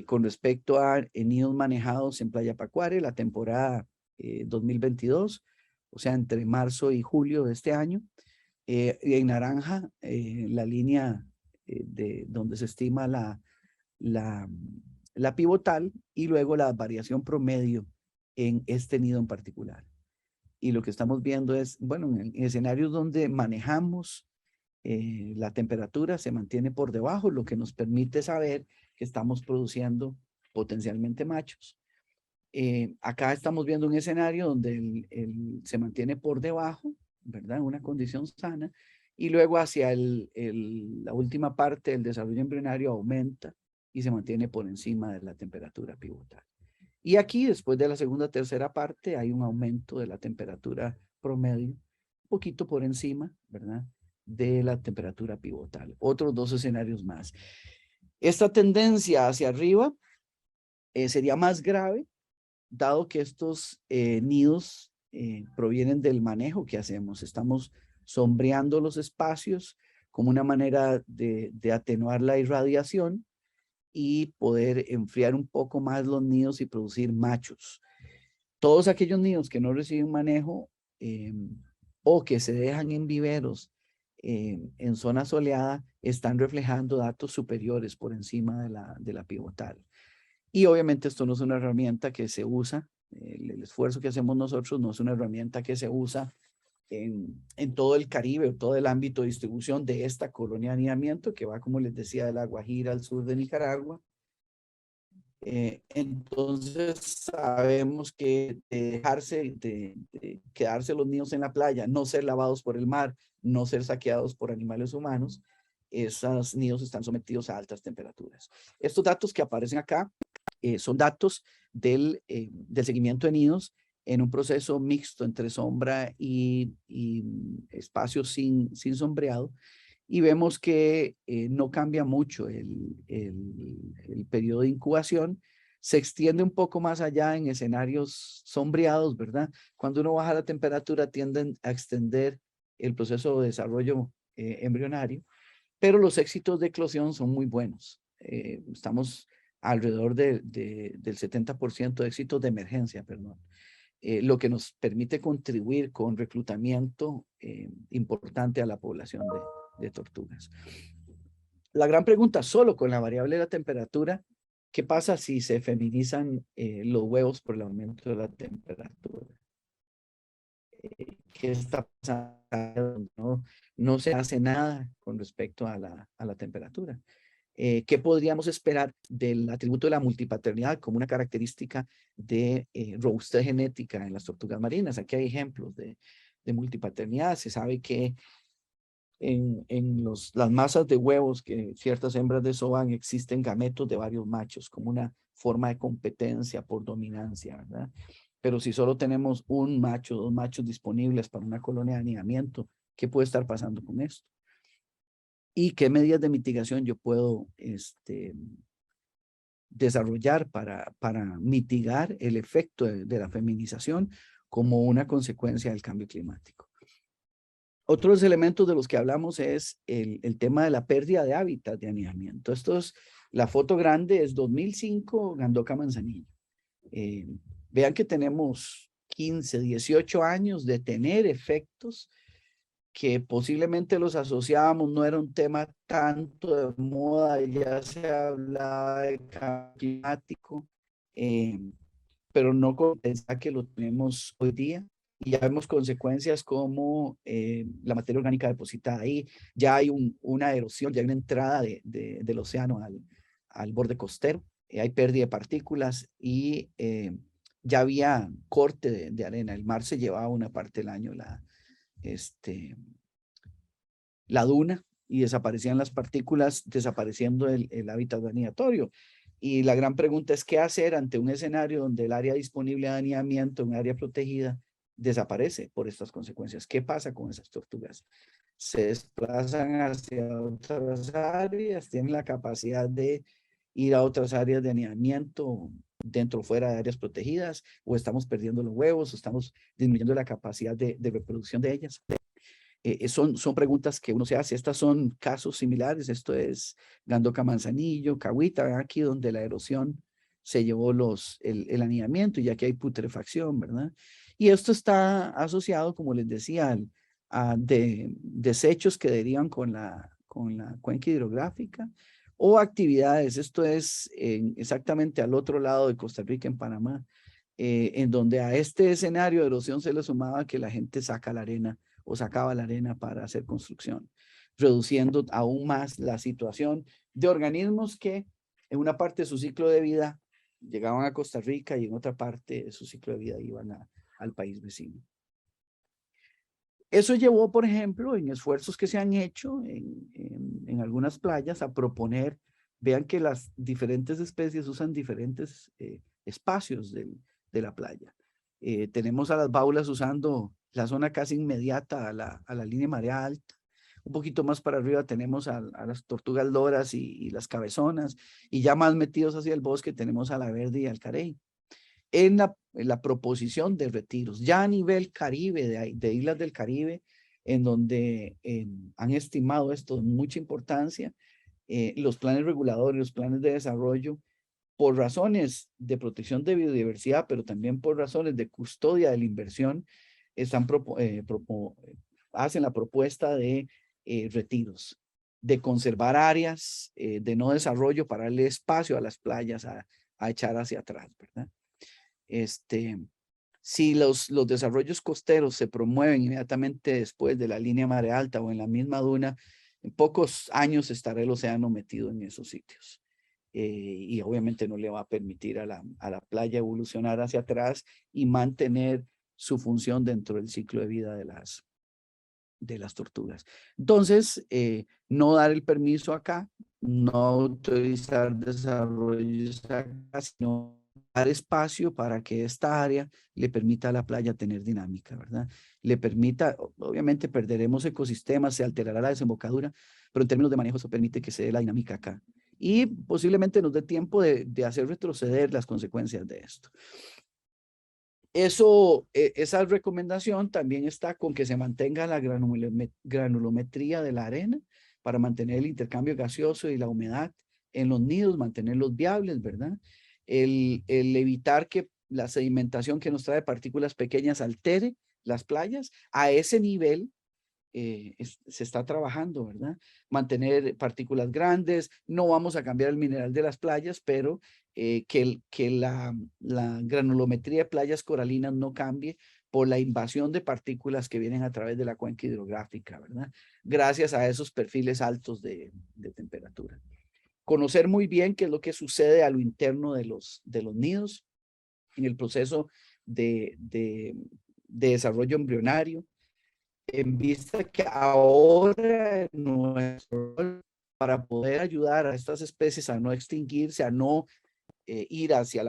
con respecto a nidos manejados en Playa Pacuare, la temporada 2022, o sea, entre marzo y julio de este año. En naranja, la línea de donde se estima la pivotal, y luego la variación promedio en este nido en particular. Y lo que estamos viendo es, bueno, en escenarios donde manejamos la temperatura se mantiene por debajo, lo que nos permite saber que estamos produciendo potencialmente machos. Acá estamos viendo un escenario donde se mantiene por debajo, ¿verdad? Una condición sana, y luego hacia la última parte del desarrollo embrionario aumenta y se mantiene por encima de la temperatura pivotal. Y aquí, después de la segunda, tercera parte, hay un aumento de la temperatura promedio, un poquito por encima, ¿verdad?, de la temperatura pivotal. Otros dos escenarios más. Esta tendencia hacia arriba sería más grave, dado que estos nidos provienen del manejo que hacemos. Estamos sombreando los espacios como una manera de atenuar la irradiación y poder enfriar un poco más los nidos y producir machos. Todos aquellos nidos que no reciben manejo o que se dejan en viveros en zona soleada están reflejando datos superiores por encima de la pivotal. Y obviamente esto no es una herramienta que se usa, el esfuerzo que hacemos nosotros no es una herramienta que se usa en todo el Caribe o todo el ámbito de distribución de esta colonia de anidamiento que va, como les decía, de La Guajira al sur de Nicaragua. Entonces sabemos que de quedarse los nidos en la playa, no ser lavados por el mar, no ser saqueados por animales humanos, esos nidos están sometidos a altas temperaturas. Estos datos que aparecen acá son datos del seguimiento de nidos en un proceso mixto entre sombra y espacios sin sombreado, y vemos que no cambia mucho el periodo de incubación. Se extiende un poco más allá en escenarios sombreados, ¿verdad? Cuando uno baja la temperatura tienden a extender el proceso de desarrollo embrionario, pero los éxitos de eclosión son muy buenos. Estamos alrededor del 70% de éxitos de emergencia, perdón. Lo que nos permite contribuir con reclutamiento importante a la población de tortugas. La gran pregunta, solo con la variable de la temperatura, ¿qué pasa si se feminizan los huevos por el aumento de la temperatura? ¿Qué está pasando? No se hace nada con respecto a la temperatura. ¿Qué podríamos esperar del atributo de la multipaternidad como una característica de robustez genética en las tortugas marinas? Aquí hay ejemplos de multipaternidad. Se sabe que en las masas de huevos que ciertas hembras desovan existen gametos de varios machos como una forma de competencia por dominancia, ¿verdad? Pero si solo tenemos un macho, dos machos disponibles para una colonia de anidamiento, ¿qué puede estar pasando con esto? ¿Y qué medidas de mitigación yo puedo desarrollar para mitigar el efecto de la feminización como una consecuencia del cambio climático? Otros elementos de los que hablamos es el tema de la pérdida de hábitat de anidamiento. La foto grande es 2005, Gandoca Manzanillo. Vean que tenemos 15, 18 años de tener efectos que posiblemente los asociábamos, no era un tema tanto de moda, ya se hablaba de cambio climático, pero no pensar que lo tenemos hoy día. Y ya vemos consecuencias como la materia orgánica depositada ahí, ya hay una erosión, ya hay una entrada del océano al borde costero, hay pérdida de partículas y ya había corte de arena. El mar se llevaba una parte del año la duna y desaparecían las partículas, desapareciendo el hábitat anidatorio. Y la gran pregunta es, ¿qué hacer ante un escenario donde el área disponible de anidamiento, un área protegida, desaparece por estas consecuencias? ¿Qué pasa con esas tortugas? Se desplazan hacia otras áreas, tienen la capacidad de ir a otras áreas de anidamiento dentro o fuera de áreas protegidas, o estamos perdiendo los huevos, o estamos disminuyendo la capacidad de reproducción de ellas. Son preguntas que uno se hace. Estas son casos similares. Esto es Gandoca Manzanillo, Cahuita, ¿verdad? Aquí donde la erosión se llevó el anidamiento y aquí hay putrefacción, ¿verdad? Y esto está asociado, como les decía, a desechos que derivan con la cuenca hidrográfica o actividades. Esto es exactamente al otro lado de Costa Rica, en Panamá, en donde a este escenario de erosión se le sumaba que la gente saca la arena o sacaba la arena para hacer construcción, reduciendo aún más la situación de organismos que en una parte de su ciclo de vida llegaban a Costa Rica y en otra parte de su ciclo de vida iban al país vecino. Eso llevó, por ejemplo, en esfuerzos que se han hecho en algunas playas a proponer, vean que las diferentes especies usan diferentes espacios de la playa. Tenemos a las baulas usando la zona casi inmediata a la línea de marea alta. Un poquito más para arriba tenemos a las tortugas loras y las cabezonas, y ya más metidos hacia el bosque tenemos a la verde y al carey. En la proposición de retiros, ya a nivel Caribe, de islas del Caribe, en donde han estimado esto mucha importancia, los planes reguladores, los planes de desarrollo, por razones de protección de biodiversidad, pero también por razones de custodia de la inversión, hacen la propuesta de retiros, de conservar áreas de no desarrollo para darle espacio a las playas a echar hacia atrás, ¿verdad? Si los desarrollos costeros se promueven inmediatamente después de la línea marea alta o en la misma duna, en pocos años estará el océano metido en esos sitios. Y obviamente no le va a permitir a la playa evolucionar hacia atrás y mantener su función dentro del ciclo de vida de las tortugas. Entonces, no dar el permiso acá, no autorizar desarrollos acá, sino espacio para que esta área le permita a la playa tener dinámica, ¿verdad? Le permita, obviamente perderemos ecosistemas, se alterará la desembocadura, pero en términos de manejo eso permite que se dé la dinámica acá. Y posiblemente nos dé tiempo de hacer retroceder las consecuencias de esto. Esa recomendación también está con que se mantenga la granulometría de la arena para mantener el intercambio gaseoso y la humedad en los nidos, mantenerlos viables, ¿verdad? El evitar que la sedimentación que nos trae partículas pequeñas altere las playas a ese nivel. Se está trabajando, ¿verdad? Mantener partículas grandes, no vamos a cambiar el mineral de las playas, pero que la granulometría de playas coralinas no cambie por la invasión de partículas que vienen a través de la cuenca hidrográfica, ¿verdad? Gracias a esos perfiles altos de temperatura. Conocer muy bien qué es lo que sucede a lo interno de los nidos en el proceso de desarrollo embrionario, en vista que ahora nuestro rol para poder ayudar a estas especies a no extinguirse, a no ir hacia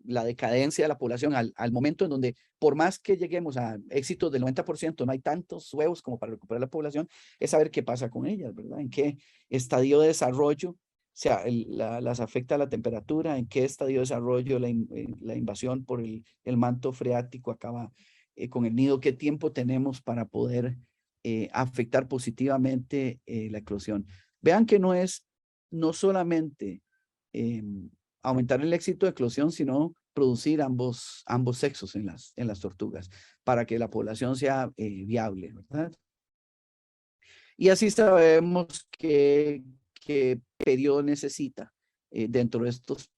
la decadencia de la población al momento en donde, por más que lleguemos a éxitos del 90%, no hay tantos huevos como para recuperar la población, es saber qué pasa con ellas, ¿verdad? En qué estadio de desarrollo las afecta la temperatura, en qué estadio de desarrollo la invasión por el manto freático acaba con el nido, qué tiempo tenemos para poder afectar positivamente la eclosión. Vean que no solamente aumentar el éxito de eclosión, sino producir ambos sexos en las tortugas para que la población sea viable, ¿verdad? Y así sabemos qué periodo necesita dentro de estos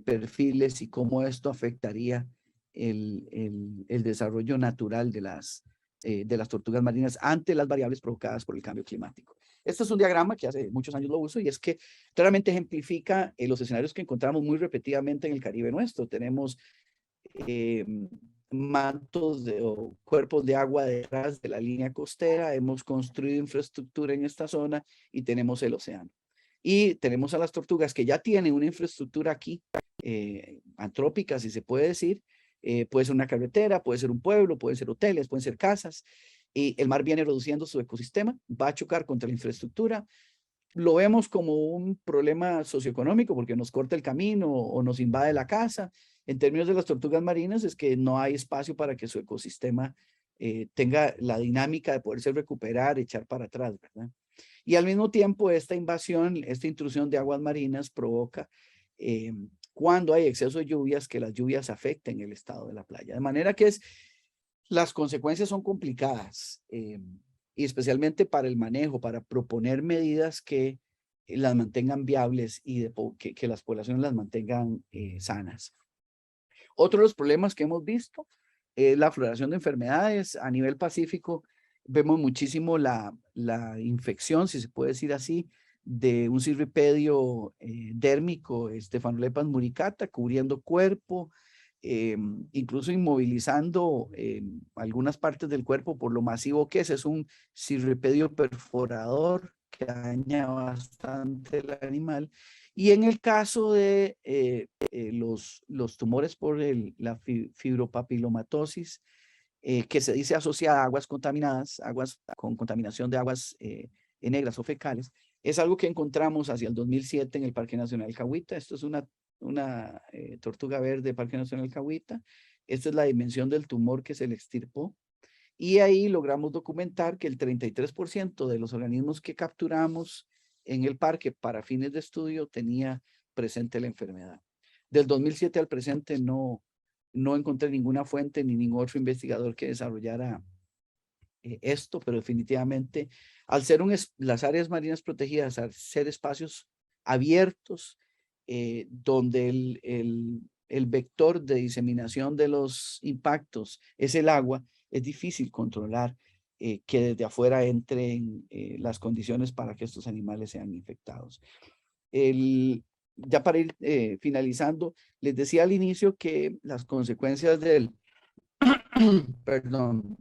perfiles y cómo esto afectaría el desarrollo natural de las tortugas marinas ante las variables provocadas por el cambio climático. Este es un diagrama que hace muchos años lo uso y es que claramente ejemplifica los escenarios que encontramos muy repetidamente en el Caribe nuestro. Tenemos mantos o cuerpos de agua detrás de la línea costera, hemos construido infraestructura en esta zona y tenemos el océano. Y tenemos a las tortugas que ya tienen una infraestructura aquí, antrópica, si se puede decir, puede ser una carretera, puede ser un pueblo, pueden ser hoteles, pueden ser casas, y el mar viene reduciendo su ecosistema, va a chocar contra la infraestructura. Lo vemos como un problema socioeconómico porque nos corta el camino o nos invade la casa. En términos de las tortugas marinas es que no hay espacio para que su ecosistema tenga la dinámica de poderse recuperar, echar para atrás, ¿verdad? Y al mismo tiempo esta invasión, esta intrusión de aguas marinas provoca cuando hay exceso de lluvias, que las lluvias afecten el estado de la playa. De manera que las consecuencias son complicadas. Y especialmente para el manejo, para proponer medidas que las mantengan viables y que las poblaciones las mantengan sanas. Otro de los problemas que hemos visto es la floración de enfermedades a nivel pacífico. Vemos muchísimo la infección, si se puede decir así, de un cirripedio dérmico, Staphylococcus muricata, cubriendo cuerpo, incluso inmovilizando algunas partes del cuerpo por lo masivo que es un cirripedio perforador que daña bastante el animal. Y en el caso de los tumores por la fibropapilomatosis, que se dice asociada a aguas contaminadas, aguas con contaminación de aguas negras o fecales, es algo que encontramos hacia el 2007 en el Parque Nacional Cahuita. Esto es una tortuga verde Parque Nacional Cahuita. Esta es la dimensión del tumor que se le extirpó. Y ahí logramos documentar que el 33% de los organismos que capturamos en el parque para fines de estudio tenía presente la enfermedad. Del 2007 al presente no encontré ninguna fuente ni ningún otro investigador que desarrollara esto, pero definitivamente al ser las áreas marinas protegidas, al ser espacios abiertos, donde el vector de diseminación de los impactos es el agua, es difícil controlar que desde afuera entren las condiciones para que estos animales sean infectados. Ya para ir finalizando, les decía al inicio que las consecuencias perdón,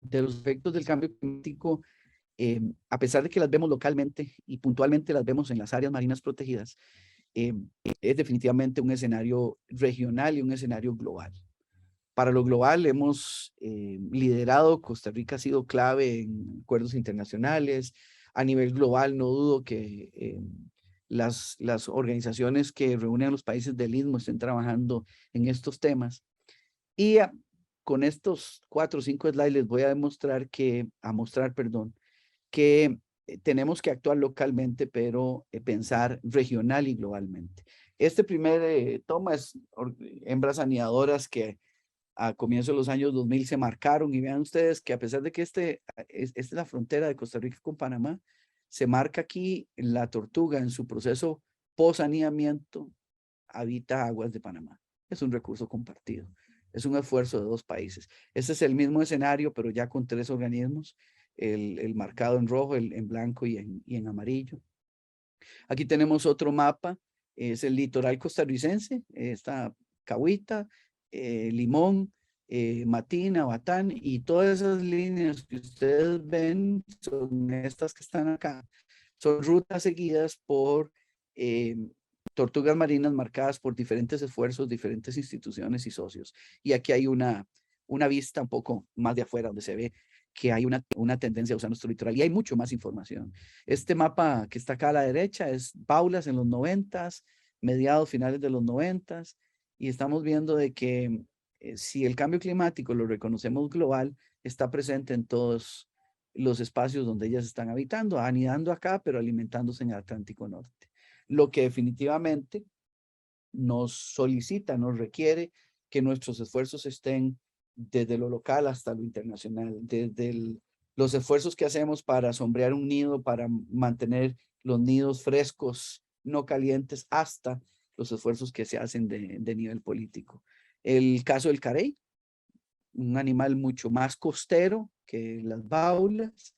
de los efectos del cambio climático, a pesar de que las vemos localmente y puntualmente las vemos en las áreas marinas protegidas, es definitivamente un escenario regional y un escenario global. Para lo global hemos liderado, Costa Rica ha sido clave en acuerdos internacionales. A nivel global no dudo que las organizaciones que reúnen a los países del Istmo estén trabajando en estos temas. Y con estos 4 o 5 slides les voy a mostrar que tenemos que actuar localmente, pero pensar regional y globalmente. Este primer toma es hembras anidadoras que a comienzos de los años 2000 se marcaron, y vean ustedes que a pesar de que esta es la frontera de Costa Rica con Panamá, se marca aquí la tortuga en su proceso post-anidamiento, habita aguas de Panamá. Es un recurso compartido. Es un esfuerzo de 2 países. Este es el mismo escenario, pero ya con 3 organismos, el marcado en rojo, en blanco y en amarillo. Aquí tenemos otro mapa, es el litoral costarricense, está Cahuita, Limón, Matina, Batán, y todas esas líneas que ustedes ven son estas que están acá. Son rutas seguidas por tortugas marinas marcadas por diferentes esfuerzos, diferentes instituciones y socios. Y aquí hay una vista un poco más de afuera donde se ve que hay una tendencia a usar nuestro litoral y hay mucho más información. Este mapa que está acá a la derecha es Paulas en los 90s, mediados, finales de los 90s, y estamos viendo de que si el cambio climático lo reconocemos global, está presente en todos los espacios donde ellas están habitando, anidando acá, pero alimentándose en el Atlántico Norte. Lo que definitivamente nos solicita, nos requiere que nuestros esfuerzos estén desde lo local hasta lo internacional, desde los esfuerzos que hacemos para sombrear un nido, para mantener los nidos frescos, no calientes, hasta los esfuerzos que se hacen de nivel político. El caso del carey, un animal mucho más costero que las baulas,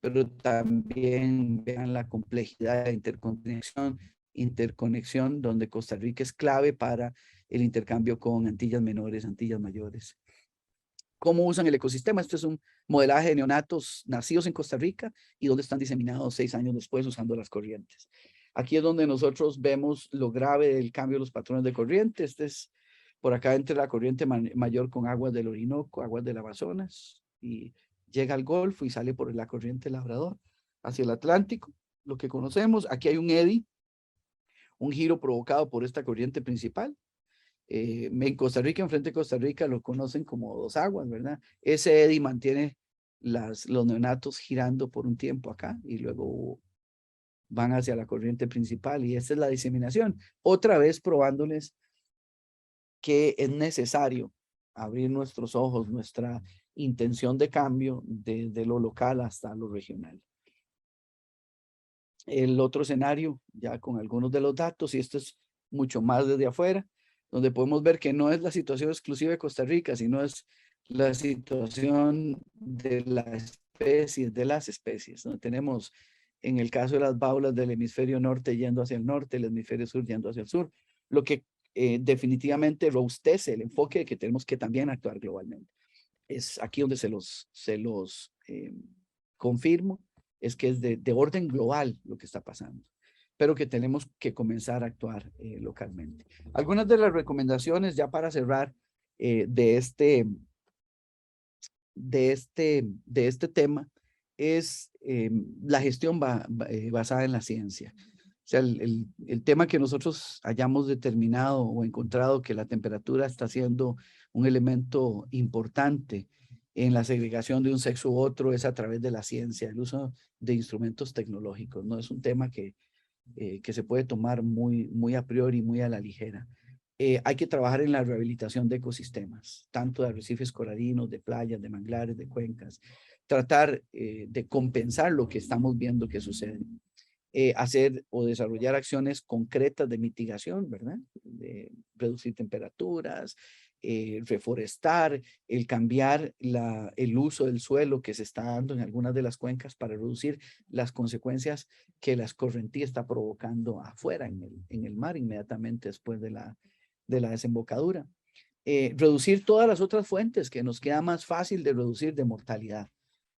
pero también vean la complejidad de interconexión donde Costa Rica es clave para el intercambio con Antillas Menores, Antillas Mayores. ¿Cómo usan el ecosistema? Este es un modelaje de neonatos nacidos en Costa Rica y donde están diseminados 6 años después usando las corrientes. Aquí es donde nosotros vemos lo grave del cambio de los patrones de corriente. Este es por acá entre la corriente mayor con aguas del Orinoco, aguas del Amazonas, y llega al Golfo y sale por la corriente Labrador hacia el Atlántico, lo que conocemos. Aquí hay un eddy, un giro provocado por esta corriente principal. En Costa Rica, enfrente de Costa Rica, lo conocen como 2 aguas, ¿verdad? Ese eddy mantiene los neonatos girando por un tiempo acá y luego van hacia la corriente principal, y esta es la diseminación. Otra vez probándoles que es necesario abrir nuestros ojos, nuestra intención de cambio desde lo local hasta lo regional. El otro escenario, ya con algunos de los datos, y esto es mucho más desde afuera, donde podemos ver que no es la situación exclusiva de Costa Rica, sino es la situación de las especies, donde tenemos, en el caso de las baulas del hemisferio norte yendo hacia el norte, el hemisferio sur yendo hacia el sur, lo que definitivamente robustece el enfoque de que tenemos que también actuar globalmente. Es aquí donde se los confirmo, es que es de orden global lo que está pasando, pero que tenemos que comenzar a actuar localmente. Algunas de las recomendaciones ya para cerrar de este tema es la gestión basada en la ciencia. O sea, el tema que nosotros hayamos determinado o encontrado que la temperatura está siendo un elemento importante en la segregación de un sexo u otro es a través de la ciencia, el uso de instrumentos tecnológicos. No es un tema que se puede tomar muy a priori, muy a la ligera. Hay que trabajar en la rehabilitación de ecosistemas, tanto de arrecifes coralinos, de playas, de manglares, de cuencas. Tratar de compensar lo que estamos viendo que sucede. Hacer o desarrollar acciones concretas de mitigación, ¿verdad? De reducir temperaturas, reforestar, el cambiar el uso del suelo que se está dando en algunas de las cuencas para reducir las consecuencias que la escorrentía está provocando afuera en el mar inmediatamente después de la desembocadura. Reducir todas las otras fuentes que nos queda más fácil de reducir de mortalidad.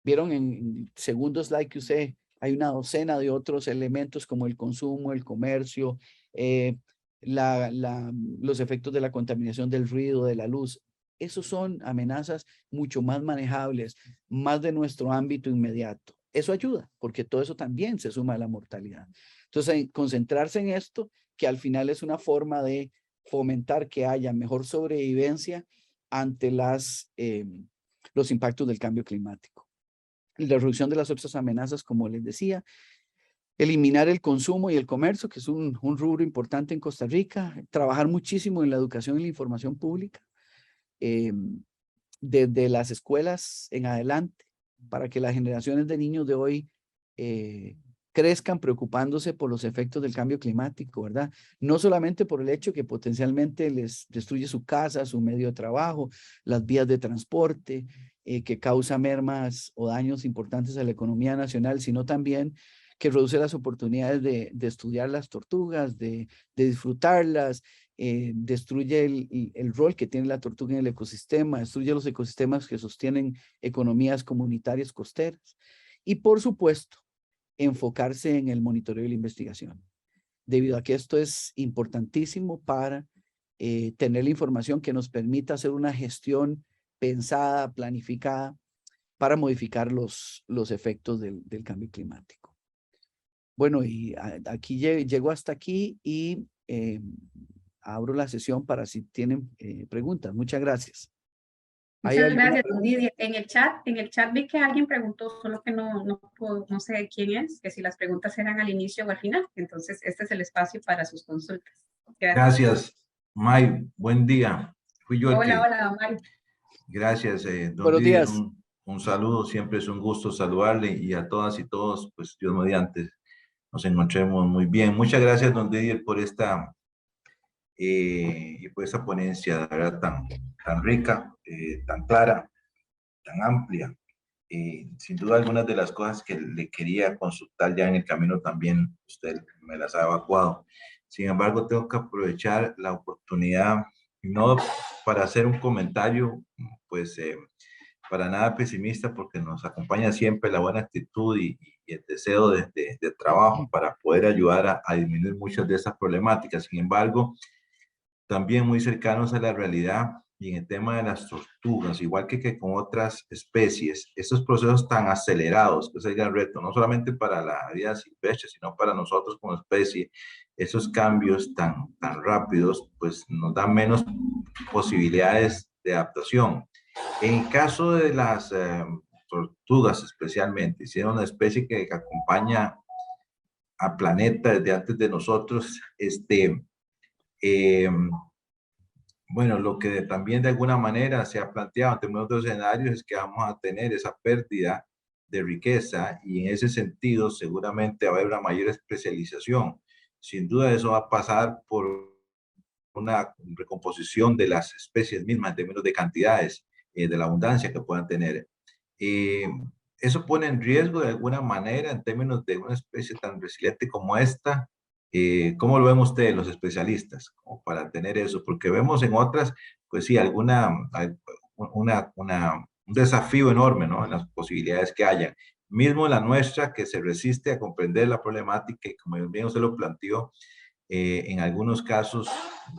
Vieron en el segundo slide que usé hay una docena de otros elementos como el consumo, el comercio, eh, los efectos de la contaminación del ruido, de la luz. Esos son amenazas mucho más manejables, más de nuestro ámbito inmediato. Eso ayuda, porque todo eso también se suma a la mortalidad. Entonces, concentrarse en esto, que al final es una forma de fomentar que haya mejor sobrevivencia ante los impactos del cambio climático. Y la reducción de las otras amenazas, como les decía, eliminar el consumo y el comercio, que es un rubro importante en Costa Rica, trabajar muchísimo en la educación y la información pública, desde las escuelas en adelante, para que las generaciones de niños de hoy crezcan preocupándose por los efectos del cambio climático, ¿verdad? No solamente por el hecho que potencialmente les destruye su casa, su medio de trabajo, las vías de transporte, que causa mermas o daños importantes a la economía nacional, sino también que reduce las oportunidades de estudiar las tortugas, de disfrutarlas, destruye el rol que tiene la tortuga en el ecosistema, destruye los ecosistemas que sostienen economías comunitarias costeras. Y por supuesto, enfocarse en el monitoreo y la investigación, debido a que esto es importantísimo para tener la información que nos permita hacer una gestión pensada, planificada, para modificar los efectos del cambio climático. Bueno, y aquí llego hasta aquí y abro la sesión para si tienen preguntas. Muchas gracias. Muchas gracias, don Didier. En el chat vi que alguien preguntó, solo que no sé quién es, que si las preguntas eran al inicio o al final. Entonces, este es el espacio para sus consultas. Gracias, May. Buen día. Fui yo el que... Hola, don Mario. Gracias, don Buenos Didier. días. Un saludo, siempre es un gusto saludarle y a todas y todos, pues Dios mediante, nos encontremos muy bien. Muchas gracias, don Didier, por esta ponencia, de verdad, tan rica, tan clara, tan amplia. Sin duda, algunas de las cosas que le quería consultar ya en el camino también usted me las ha evacuado. Sin embargo, tengo que aprovechar la oportunidad, no para hacer un comentario, pues para nada pesimista, porque nos acompaña siempre la buena actitud y el deseo de trabajo para poder ayudar a disminuir muchas de esas problemáticas. Sin embargo, también muy cercanos a la realidad y en el tema de las tortugas, igual que con otras especies, estos procesos tan acelerados, que es el gran reto, no solamente para la vida silvestre, sino para nosotros como especie, esos cambios tan rápidos, pues nos dan menos posibilidades de adaptación. En el caso de las tortugas especialmente, si es una especie que acompaña al planeta desde antes de nosotros, bueno, lo que también de alguna manera se ha planteado en términos de escenarios es que vamos a tener esa pérdida de riqueza y en ese sentido seguramente va a haber una mayor especialización. Sin duda eso va a pasar por una recomposición de las especies mismas en términos de cantidades, de la abundancia que puedan tener. Eso pone en riesgo de alguna manera en términos de una especie tan resiliente como esta. ¿Cómo lo ven ustedes, los especialistas, como para tener eso? Porque vemos en otras, pues sí, un desafío enorme, ¿no? En las posibilidades que haya. Mismo la nuestra, que se resiste a comprender la problemática y como bien usted lo planteó, en algunos casos,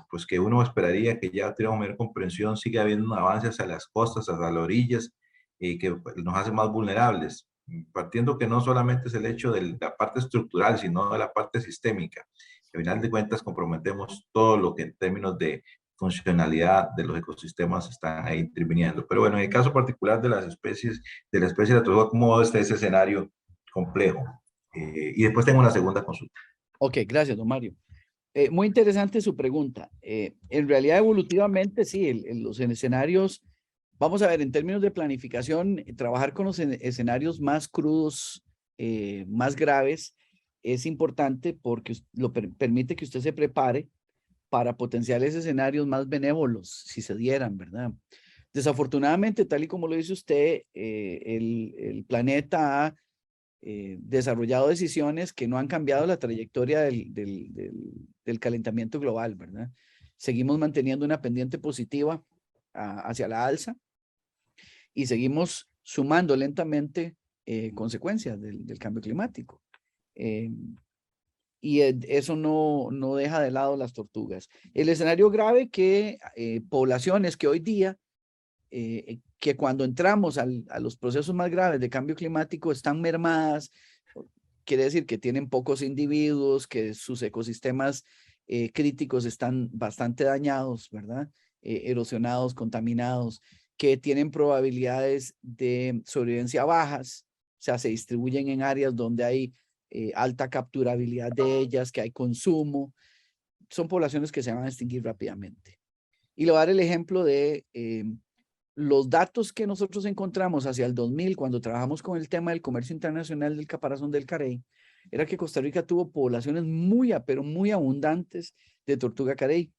pues que uno esperaría que ya tuviera mayor comprensión, sigue habiendo un avance hacia las costas, hacia las orillas, que nos hace más vulnerables, partiendo que no solamente es el hecho de la parte estructural, sino de la parte sistémica. Al final de cuentas comprometemos todo lo que en términos de funcionalidad de los ecosistemas están ahí interviniendo. Pero bueno, en el caso particular de las especies, de la especie de la tortuga, ¿cómo está ese escenario complejo? Y después tengo una segunda consulta. Ok, gracias, don Mario. Muy interesante su pregunta. En realidad, evolutivamente, sí, los escenarios, vamos a ver, en términos de planificación, trabajar con los escenarios más crudos, más graves, es importante porque permite que usted se prepare para potenciales escenarios más benévolos, si se dieran, ¿verdad? Desafortunadamente, tal y como lo dice usted, el planeta ha desarrollado decisiones que no han cambiado la trayectoria del calentamiento global, ¿verdad? Seguimos manteniendo una pendiente positiva hacia la alza y seguimos sumando lentamente consecuencias del cambio climático. Y eso no deja de lado las tortugas. El escenario grave que poblaciones que hoy día, que cuando entramos a los procesos más graves de cambio climático están mermadas, quiere decir que tienen pocos individuos, que sus ecosistemas críticos están bastante dañados, ¿verdad? Erosionados, contaminados, que tienen probabilidades de sobrevivencia bajas, o sea, se distribuyen en áreas donde hay alta capturabilidad de ellas, que hay consumo, son poblaciones que se van a extinguir rápidamente. Y le voy a dar el ejemplo de los datos que nosotros encontramos hacia el 2000, cuando trabajamos con el tema del comercio internacional del caparazón del carey, era que Costa Rica tuvo poblaciones pero muy abundantes de tortuga carey.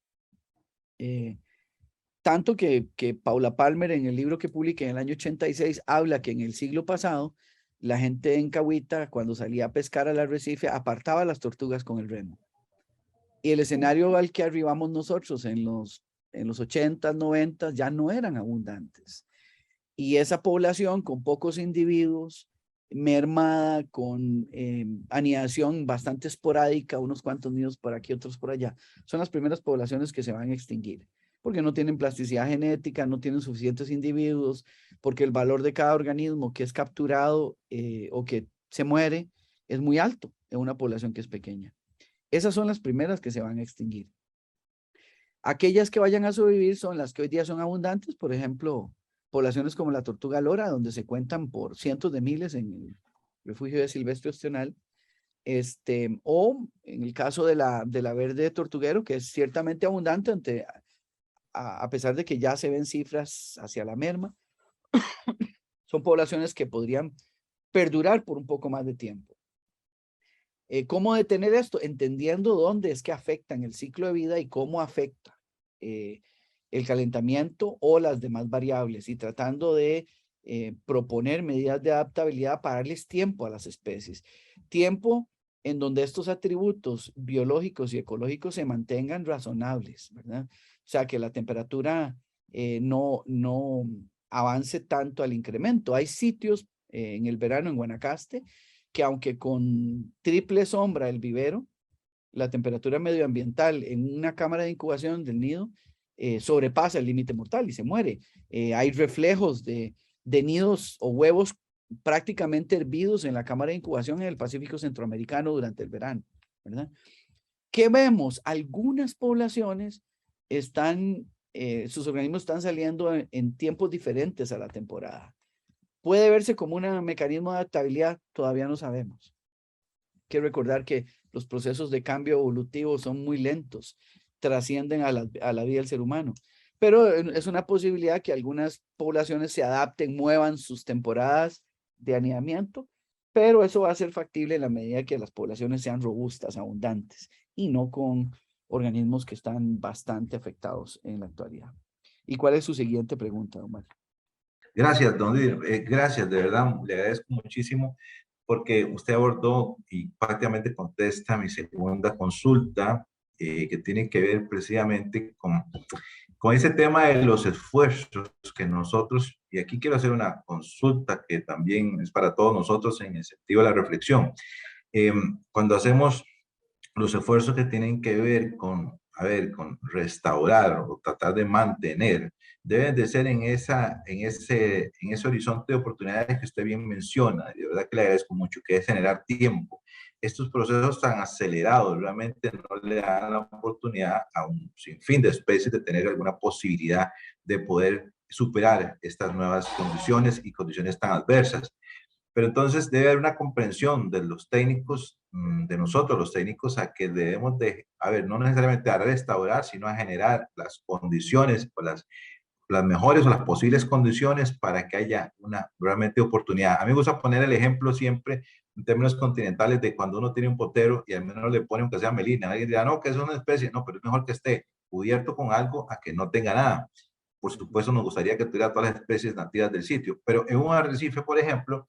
Tanto que Paula Palmer, en el libro que publiqué en el año 86, habla que en el siglo pasado, la gente en Cahuita, cuando salía a pescar al arrecife, apartaba las tortugas con el remo. Y el escenario al que arribamos nosotros en los 80s, 90s, ya no eran abundantes. Y esa población con pocos individuos, mermada, con anidación bastante esporádica, unos cuantos nidos por aquí, otros por allá, son las primeras poblaciones que se van a extinguir, porque no tienen plasticidad genética, no tienen suficientes individuos, porque el valor de cada organismo que es capturado o que se muere es muy alto en una población que es pequeña. Esas son las primeras que se van a extinguir. Aquellas que vayan a sobrevivir son las que hoy día son abundantes, por ejemplo, poblaciones como la tortuga lora, donde se cuentan por cientos de miles en el refugio de silvestre opcional, o en el caso de la verde tortuguero, que es ciertamente abundante, a pesar de que ya se ven cifras hacia la merma, son poblaciones que podrían perdurar por un poco más de tiempo. ¿Cómo detener esto? Entendiendo dónde es que afectan el ciclo de vida y cómo afecta el calentamiento o las demás variables, y tratando de proponer medidas de adaptabilidad para darles tiempo a las especies. Tiempo en donde estos atributos biológicos y ecológicos se mantengan razonables, ¿verdad? O sea, que la temperatura no avance tanto al incremento. Hay sitios en el verano en Guanacaste que, aunque con triple sombra el vivero, la temperatura medioambiental en una cámara de incubación del nido sobrepasa el límite mortal y se muere. Hay reflejos de nidos o huevos prácticamente hervidos en la cámara de incubación en el Pacífico Centroamericano durante el verano, ¿verdad? ¿Qué vemos? Algunas poblaciones sus organismos están saliendo en tiempos diferentes a la temporada. ¿Puede verse como un mecanismo de adaptabilidad? Todavía no sabemos. Hay que recordar que los procesos de cambio evolutivo son muy lentos, trascienden a la vida del ser humano. Pero es una posibilidad que algunas poblaciones se adapten, muevan sus temporadas de anidamiento, pero eso va a ser factible en la medida que las poblaciones sean robustas, abundantes, y no con organismos que están bastante afectados en la actualidad. ¿Y cuál es su siguiente pregunta, Omar? Gracias, don Lidio. Gracias, de verdad, le agradezco muchísimo porque usted abordó y prácticamente contesta mi segunda consulta, que tiene que ver precisamente con ese tema de los esfuerzos que nosotros, y aquí quiero hacer una consulta que también es para todos nosotros en el sentido de la reflexión. Cuando hacemos los esfuerzos que tienen que ver con restaurar o tratar de mantener, deben de ser en ese horizonte de oportunidades que usted bien menciona. De verdad que le agradezco mucho, que es generar tiempo. Estos procesos tan acelerados realmente no le dan la oportunidad a un sinfín de especies de tener alguna posibilidad de poder superar estas nuevas condiciones y condiciones tan adversas. Pero entonces debe haber una comprensión de los técnicos, de nosotros los técnicos, a que debemos de, no necesariamente a restaurar, sino a generar las condiciones, las mejores o las posibles condiciones para que haya una realmente oportunidad. A mí me gusta poner el ejemplo siempre en términos continentales de cuando uno tiene un potero y al menos le pone aunque sea melina. Alguien dirá, no, que es una especie. No, pero es mejor que esté cubierto con algo a que no tenga nada. Por supuesto, nos gustaría que tuviera todas las especies nativas del sitio, pero en un arrecife, por ejemplo,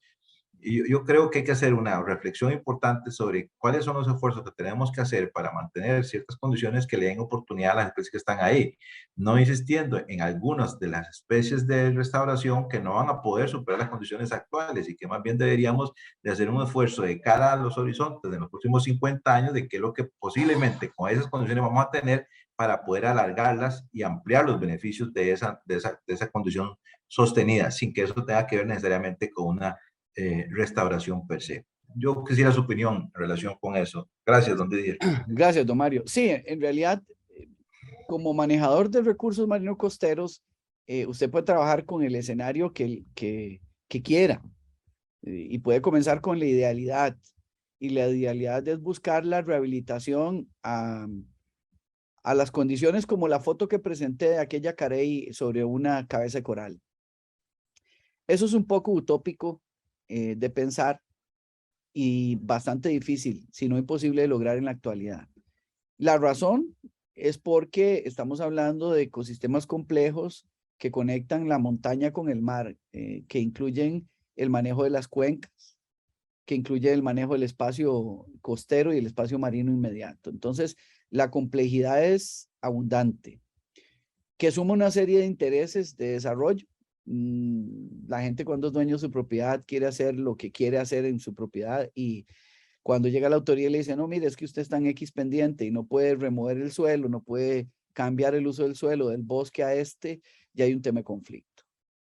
yo creo que hay que hacer una reflexión importante sobre cuáles son los esfuerzos que tenemos que hacer para mantener ciertas condiciones que le den oportunidad a las especies que están ahí, no insistiendo en algunas de las especies de restauración que no van a poder superar las condiciones actuales y que más bien deberíamos de hacer un esfuerzo de cara a los horizontes de los próximos 50 años de qué es lo que posiblemente con esas condiciones vamos a tener para poder alargarlas y ampliar los beneficios de esa condición sostenida, sin que eso tenga que ver necesariamente con una restauración per se. Yo quisiera su opinión en relación con eso. Gracias, don Didier. Gracias, don Mario. Sí, en realidad, como manejador de recursos marinos costeros, usted puede trabajar con el escenario que quiera y puede comenzar con la idealidad. Y la idealidad es buscar la rehabilitación a las condiciones como la foto que presenté de aquella carey sobre una cabeza de coral. Eso es un poco utópico de pensar y bastante difícil, si no imposible de lograr en la actualidad. La razón es porque estamos hablando de ecosistemas complejos que conectan la montaña con el mar, que incluyen el manejo de las cuencas, que incluye el manejo del espacio costero y el espacio marino inmediato. Entonces, la complejidad es abundante, que suma una serie de intereses de desarrollo. La gente cuando es dueño de su propiedad quiere hacer lo que quiere hacer en su propiedad y cuando llega la autoridad y le dice, no, mire, es que usted está en X pendiente y no puede remover el suelo, no puede cambiar el uso del suelo del bosque a este, ya hay un tema de conflicto.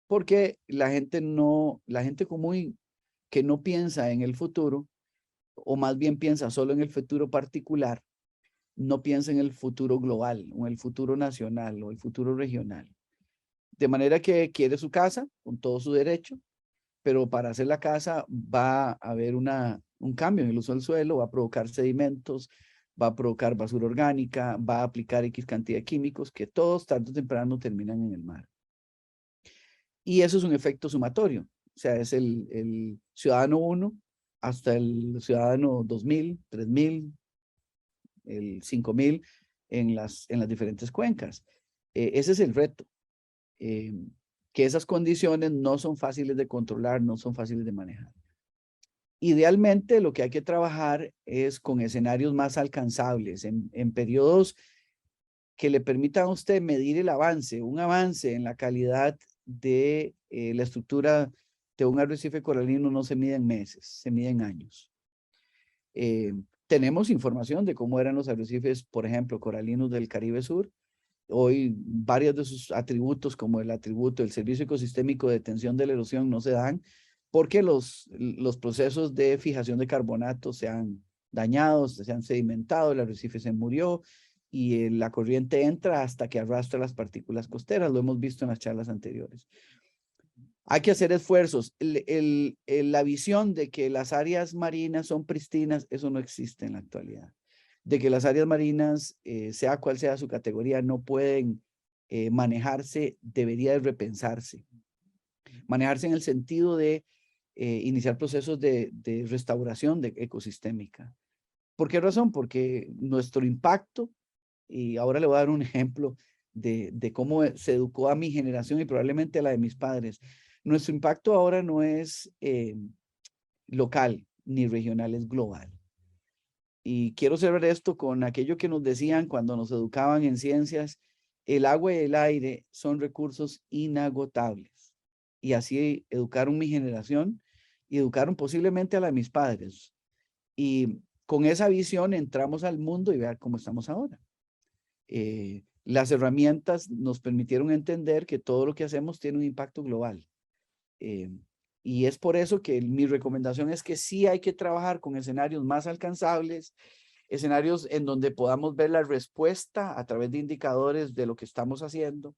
Porque la gente común que no piensa en el futuro, o más bien piensa solo en el futuro particular, no piensa en el futuro global, o en el futuro nacional, o el futuro regional. De manera que quiere su casa con todo su derecho, pero para hacer la casa va a haber un cambio en el uso del suelo, va a provocar sedimentos, va a provocar basura orgánica, va a aplicar X cantidad de químicos que todos tarde o temprano terminan en el mar. Y eso es un efecto sumatorio, o sea, es el ciudadano 1 hasta el ciudadano 2000, 3000, el 5000 en las diferentes cuencas. Ese es el reto. Que esas condiciones no son fáciles de controlar, no son fáciles de manejar. Idealmente, lo que hay que trabajar es con escenarios más alcanzables, en periodos que le permitan a usted medir el avance, un avance en la calidad de la estructura de un arrecife coralino no se mide en meses, se mide en años. Tenemos información de cómo eran los arrecifes, por ejemplo, coralinos del Caribe Sur. Hoy varios de sus atributos, como el atributo del servicio ecosistémico de detención de la erosión, no se dan porque los procesos de fijación de carbonato se han dañado, se han sedimentado, el arrecife se murió y la corriente entra hasta que arrastra las partículas costeras. Lo hemos visto en las charlas anteriores. Hay que hacer esfuerzos. La visión de que las áreas marinas son pristinas, eso no existe en la actualidad. De que las áreas marinas, sea cual sea su categoría, no pueden manejarse, debería de repensarse. Manejarse en el sentido de iniciar procesos de restauración ecosistémica. ¿Por qué razón? Porque nuestro impacto, y ahora le voy a dar un ejemplo de cómo se educó a mi generación y probablemente a la de mis padres. Nuestro impacto ahora no es local ni regional, es global. Y quiero cerrar esto con aquello que nos decían cuando nos educaban en ciencias: el agua y el aire son recursos inagotables. Y así educaron mi generación y educaron posiblemente a la de mis padres. Y con esa visión entramos al mundo y vean cómo estamos ahora. Las herramientas nos permitieron entender que todo lo que hacemos tiene un impacto global. Y es por eso que mi recomendación es que sí hay que trabajar con escenarios más alcanzables, escenarios en donde podamos ver la respuesta a través de indicadores de lo que estamos haciendo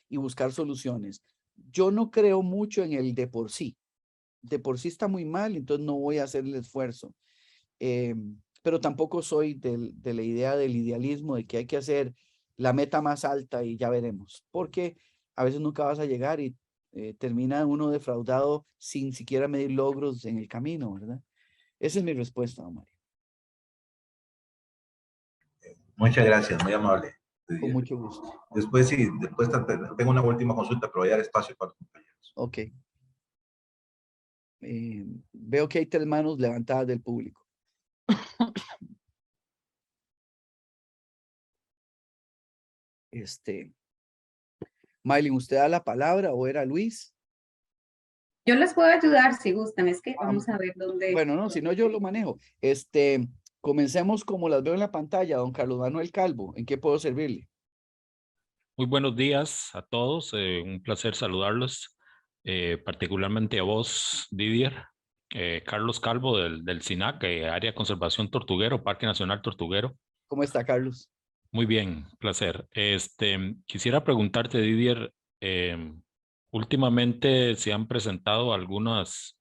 y buscar soluciones. Yo no creo mucho en el de por sí. De por sí está muy mal, entonces no voy a hacer el esfuerzo. Pero tampoco soy de la idea del idealismo de que hay que hacer la meta más alta y ya veremos, porque a veces nunca vas a llegar y termina uno defraudado sin siquiera medir logros en el camino, ¿verdad? Esa es mi respuesta, don Mario. Muchas gracias, muy amable. Con mucho gusto. Después tengo una última consulta, pero voy a dar espacio para los compañeros. Ok. Veo que hay 3 manos levantadas del público. Maylin, ¿usted da la palabra o era Luis? Yo les puedo ayudar si gustan, es que vamos a ver dónde. Bueno, no, si no yo lo manejo. Comencemos como las veo en la pantalla, don Carlos Manuel Calvo. ¿En qué puedo servirle? Muy buenos días a todos, un placer saludarlos, particularmente a vos, Didier. Carlos Calvo del SINAC, Área de Conservación Tortuguero, Parque Nacional Tortuguero. ¿Cómo está, Carlos? Muy bien, placer. Quisiera preguntarte, Didier, últimamente se han presentado algunas,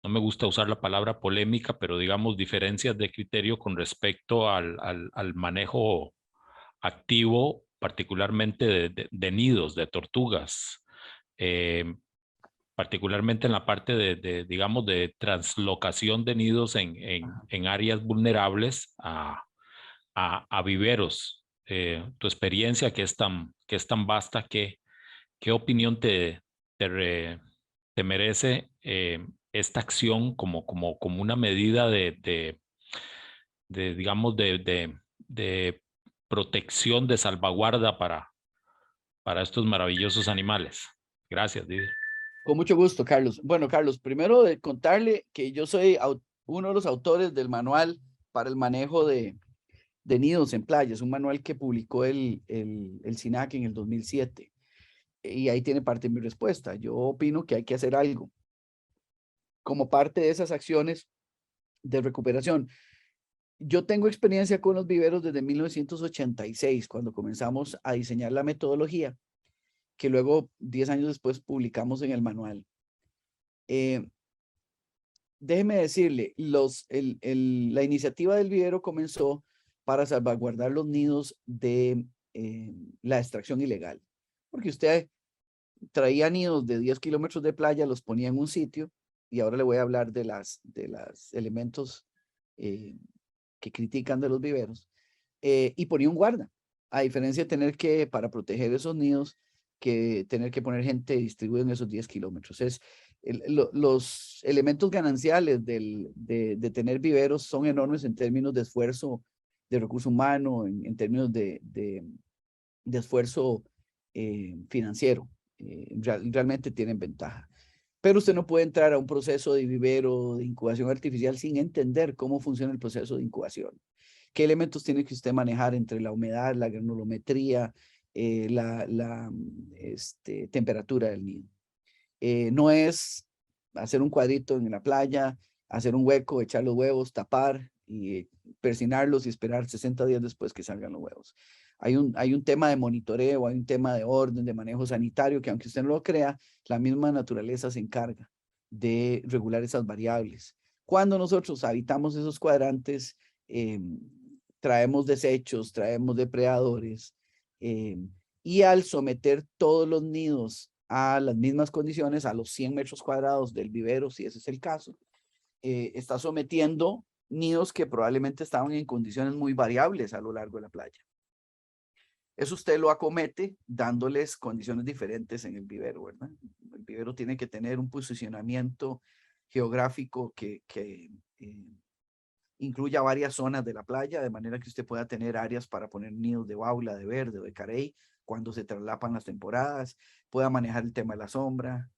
no me gusta usar la palabra polémica, pero digamos diferencias de criterio con respecto al manejo activo, particularmente de nidos, de tortugas, particularmente en la parte digamos, de translocación de nidos en áreas vulnerables a viveros. Tu experiencia que es tan vasta, ¿qué opinión te merece esta acción como una medida digamos, de protección, de salvaguarda para estos maravillosos animales? Gracias, Didier. Con mucho gusto, Carlos. Bueno, Carlos, primero de contarle que yo soy uno de los autores del manual para el manejo de nidos en playas, un manual que publicó el SINAC en el 2007. Y ahí tiene parte de mi respuesta. Yo opino que hay que hacer algo como parte de esas acciones de recuperación. Yo tengo experiencia con los viveros desde 1986, cuando comenzamos a diseñar la metodología, que luego 10 años después publicamos en el manual. Déjeme decirle, la iniciativa del vivero comenzó para salvaguardar los nidos de la extracción ilegal, porque usted traía nidos de 10 kilómetros de playa, los ponía en un sitio, y ahora le voy a hablar de los elementos que critican de los viveros, y ponía un guarda, a diferencia de tener que, para proteger esos nidos, que tener que poner gente distribuida en esos 10 kilómetros. Los elementos gananciales de tener viveros son enormes en términos de esfuerzo de recurso humano, en términos de esfuerzo financiero. Realmente tienen ventaja. Pero usted no puede entrar a un proceso de vivero, de incubación artificial, sin entender cómo funciona el proceso de incubación. ¿Qué elementos tiene que usted manejar entre la humedad, la granulometría, la temperatura del nido? No es hacer un cuadrito en la playa, hacer un hueco, echar los huevos, tapar y persinarlos y esperar 60 días después que salgan los huevos. Hay un tema de monitoreo, hay un tema de orden, de manejo sanitario, que aunque usted no lo crea, la misma naturaleza se encarga de regular esas variables. Cuando nosotros habitamos esos cuadrantes, traemos desechos, traemos depredadores, y al someter todos los nidos a las mismas condiciones, a los 100 metros cuadrados del vivero, si ese es el caso, está sometiendo nidos que probablemente estaban en condiciones muy variables a lo largo de la playa. Eso usted lo acomete dándoles condiciones diferentes en el vivero, ¿verdad? El vivero tiene que tener un posicionamiento geográfico que incluya varias zonas de la playa, de manera que usted pueda tener áreas para poner nidos de baula, de verde o de carey, cuando se traslapan las temporadas, pueda manejar el tema de la sombra,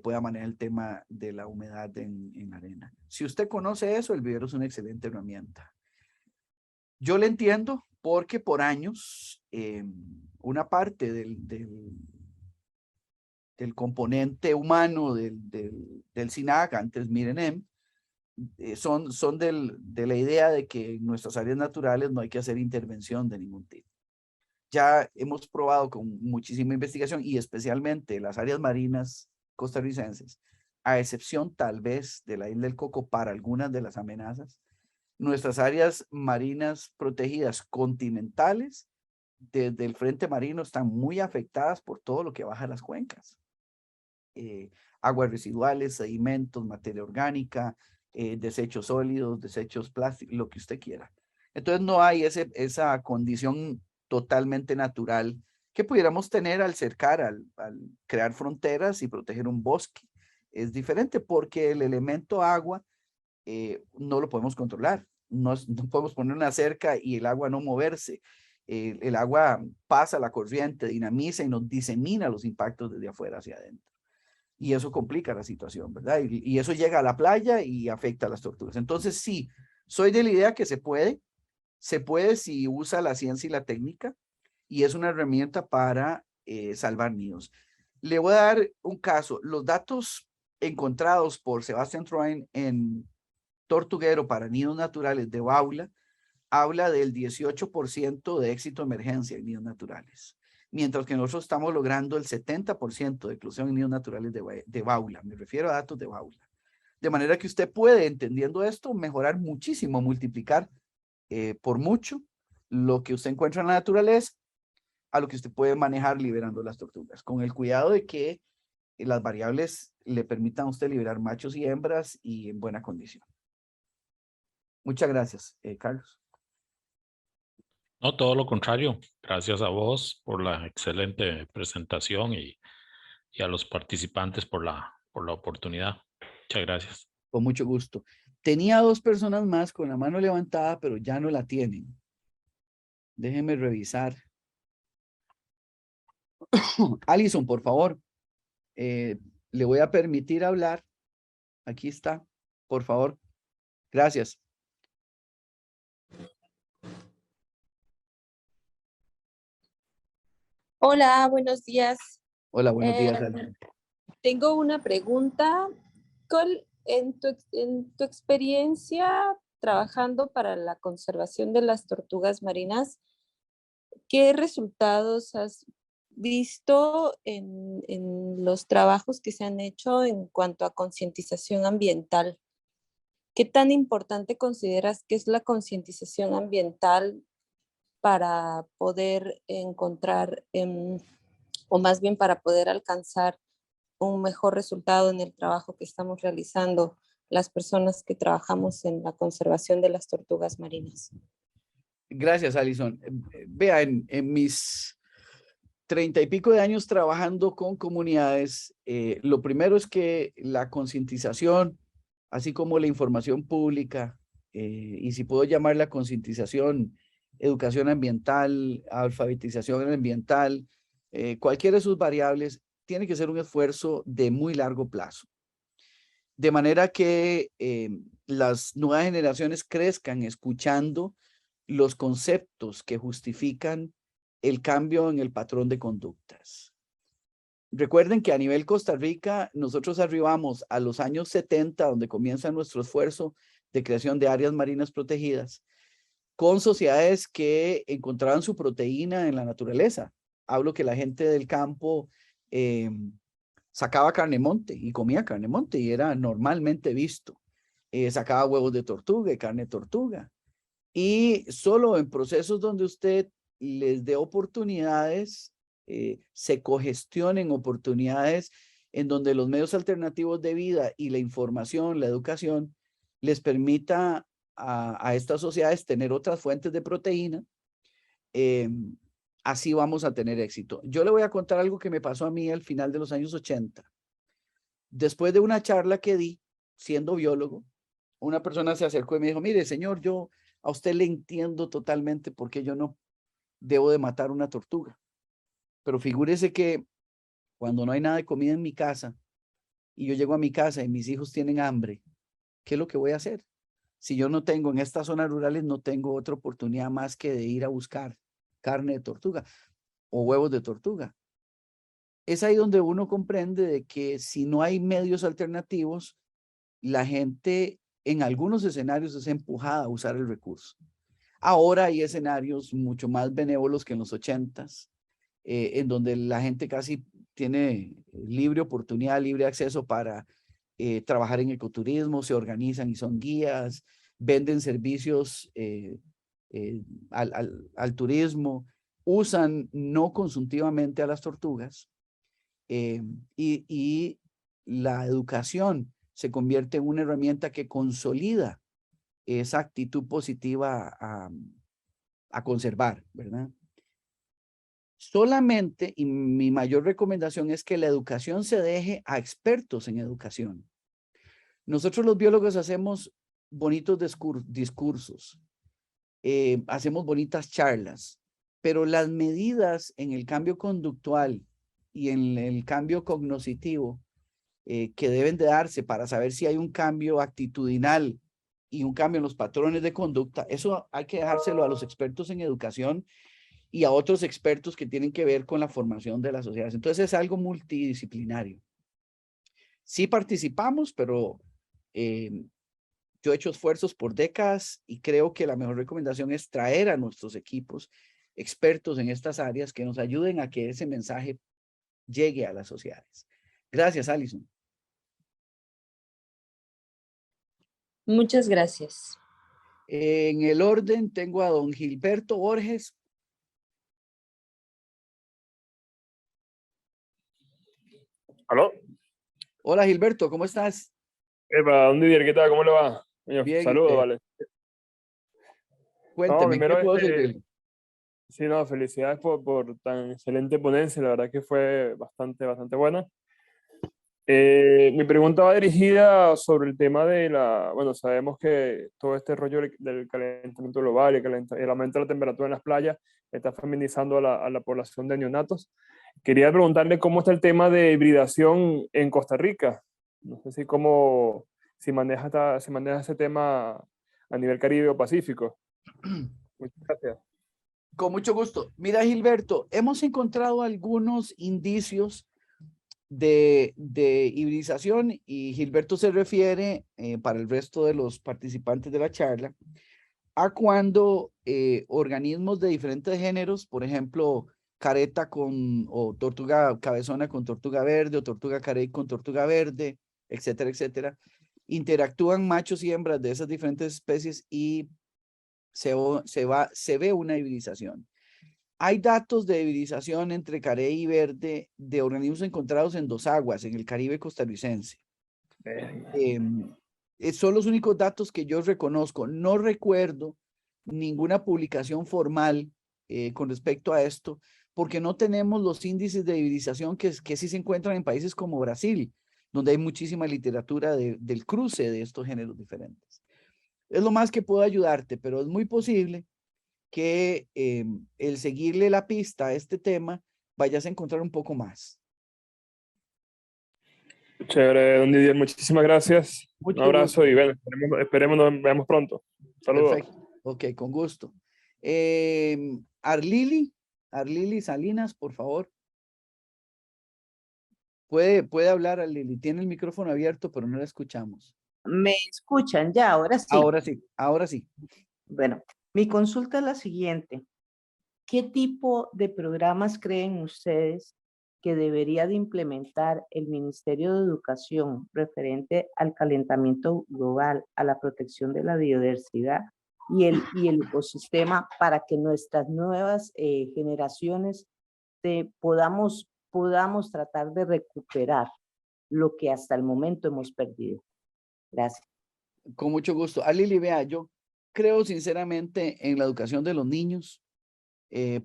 pueda manejar el tema de la humedad en la arena. Si usted conoce eso, el vivero es una excelente herramienta. Yo le entiendo porque por años una parte del componente humano del SINAC, antes MIRENEM, son de la idea de que en nuestras áreas naturales no hay que hacer intervención de ningún tipo. Ya hemos probado con muchísima investigación y especialmente las áreas marinas costarricenses, a excepción tal vez de la isla del Coco para algunas de las amenazas, nuestras áreas marinas protegidas continentales desde el frente marino están muy afectadas por todo lo que baja las cuencas. Aguas residuales, sedimentos, materia orgánica, desechos sólidos, desechos plásticos, lo que usted quiera. Entonces no hay esa condición totalmente natural que pudiéramos tener al cercar, al crear fronteras y proteger un bosque. es diferente porque el elemento agua no lo podemos controlar. No podemos poner una cerca y el agua no moverse. El agua pasa la corriente, dinamiza y nos disemina los impactos desde afuera hacia adentro. Y eso complica la situación, ¿verdad? Y eso llega a la playa y afecta a las tortugas. Entonces, sí, soy de la idea que se puede si usa la ciencia y la técnica, y es una herramienta para salvar nidos. Le voy a dar un caso. Los datos encontrados por Sebastian Troin en Tortuguero para nidos naturales de Baula habla del 18% de éxito de emergencia en nidos naturales, mientras que nosotros estamos logrando el 70% de eclosión en nidos naturales de Baula. Me refiero a datos de Baula. De manera que usted puede, entendiendo esto, mejorar muchísimo, multiplicar por mucho lo que usted encuentra en la naturaleza a lo que usted puede manejar liberando las tortugas, con el cuidado de que las variables le permitan a usted liberar machos y hembras y en buena condición. Muchas gracias, Carlos. No, todo lo contrario. Gracias a vos por la excelente presentación y a los participantes por la oportunidad. Muchas gracias. Con mucho gusto. Tenía 2 personas más con la mano levantada, pero ya no la tienen. Déjenme revisar. Alison, por favor. Le voy a permitir hablar. Aquí está. Por favor. Gracias. Hola, buenos días. Hola, buenos días, Alison. Tengo una pregunta. En tu experiencia trabajando para la conservación de las tortugas marinas, ¿qué resultados has visto en los trabajos que se han hecho en cuanto a concientización ambiental? ¿Qué tan importante consideras que es la concientización ambiental para poder encontrar, o más bien para poder alcanzar un mejor resultado en el trabajo que estamos realizando las personas que trabajamos en la conservación de las tortugas marinas? Gracias, Alison. Vea, en mis 30 y pico de años trabajando con comunidades, lo primero es que la concientización, así como la información pública, y si puedo llamarla concientización, educación ambiental, alfabetización ambiental, cualquiera de sus variables, tiene que ser un esfuerzo de muy largo plazo. De manera que las nuevas generaciones crezcan escuchando los conceptos que justifican el cambio en el patrón de conductas. Recuerden que a nivel Costa Rica, nosotros arribamos a los años 70, donde comienza nuestro esfuerzo de creación de áreas marinas protegidas, con sociedades que encontraban su proteína en la naturaleza. Hablo que la gente del campo sacaba carne monte y comía carne monte y era normalmente visto. Sacaba huevos de tortuga y carne de tortuga. Y solo en procesos donde usted les dé oportunidades, se cogestionen oportunidades en donde los medios alternativos de vida y la información, la educación, les permita a estas sociedades tener otras fuentes de proteína, así vamos a tener éxito. Yo le voy a contar algo que me pasó a mí al final de los años 80. Después de una charla que di, siendo biólogo, una persona se acercó y me dijo, mire, señor, yo a usted le entiendo totalmente por qué yo no debo de matar una tortuga. Pero figúrese que cuando no hay nada de comida en mi casa y yo llego a mi casa y mis hijos tienen hambre, ¿qué es lo que voy a hacer? Si yo no tengo en estas zonas rurales, no tengo otra oportunidad más que de ir a buscar carne de tortuga o huevos de tortuga. Es ahí donde uno comprende de que si no hay medios alternativos, la gente en algunos escenarios es empujada a usar el recurso. Ahora hay escenarios mucho más benévolos que en los 80s, en donde la gente casi tiene libre oportunidad, libre acceso para trabajar en ecoturismo, se organizan y son guías, venden servicios al turismo, usan no consumtivamente a las tortugas, y la educación se convierte en una herramienta que consolida esa actitud positiva a conservar, ¿verdad? Solamente, y mi mayor recomendación es que la educación se deje a expertos en educación. Nosotros los biólogos hacemos bonitos discursos, hacemos bonitas charlas, pero las medidas en el cambio conductual y en el cambio cognoscitivo que deben de darse para saber si hay un cambio actitudinal y un cambio en los patrones de conducta, eso hay que dejárselo a los expertos en educación y a otros expertos que tienen que ver con la formación de las sociedades. Entonces es algo multidisciplinario. Sí participamos, pero yo he hecho esfuerzos por décadas y creo que la mejor recomendación es traer a nuestros equipos expertos en estas áreas que nos ayuden a que ese mensaje llegue a las sociedades. Gracias, Alison. Muchas gracias. En el orden tengo a don Gilberto Borges. ¿Aló? Hola, Gilberto, ¿cómo estás? Epa, don Didier, ¿qué tal? ¿Cómo le va? Bien, Saludos, vale. Cuénteme, ¿qué puedo servirle? Sí, no, felicidades por tan excelente ponencia, la verdad que fue bastante buena. Mi pregunta va dirigida sobre el tema de bueno, sabemos que todo este rollo del calentamiento global y el aumento de la temperatura en las playas está feminizando a la población de neonatos. Quería preguntarle cómo está el tema de hibridación en Costa Rica. No sé si maneja ese tema a nivel Caribe o Pacífico. Muchas gracias. Con mucho gusto. Mira, Gilberto, hemos encontrado algunos indicios de hibridación y Gilberto se refiere, para el resto de los participantes de la charla, a cuando organismos de diferentes géneros, por ejemplo, careta o tortuga cabezona con tortuga verde o tortuga carey con tortuga verde, etcétera, etcétera, interactúan machos y hembras de esas diferentes especies y se ve una hibridación. Hay datos de hibridación entre carey y verde de organismos encontrados en dos aguas, en el Caribe costarricense. Son los únicos datos que yo reconozco. No recuerdo ninguna publicación formal con respecto a esto, porque no tenemos los índices de hibridación que sí se encuentran en países como Brasil, donde hay muchísima literatura del cruce de estos géneros diferentes. Es lo más que puedo ayudarte, pero es muy posible que el seguirle la pista a este tema vayas a encontrar un poco más. Chévere, don Didier, muchísimas gracias. Un abrazo y bueno, esperemos nos veamos pronto. Saludos. Perfecto. Ok, con gusto. Arlili Salinas, por favor. Puede hablar, Arlili. Tiene el micrófono abierto, pero no la escuchamos. ¿Me escuchan ya? Ahora sí. Ahora sí. Bueno, mi consulta es la siguiente. ¿Qué tipo de programas creen ustedes que debería de implementar el Ministerio de Educación referente al calentamiento global, a la protección de la biodiversidad y el ecosistema para que nuestras nuevas generaciones podamos tratar de recuperar lo que hasta el momento hemos perdido? Gracias. Con mucho gusto. Arlili, vea, yo creo sinceramente en la educación de los niños.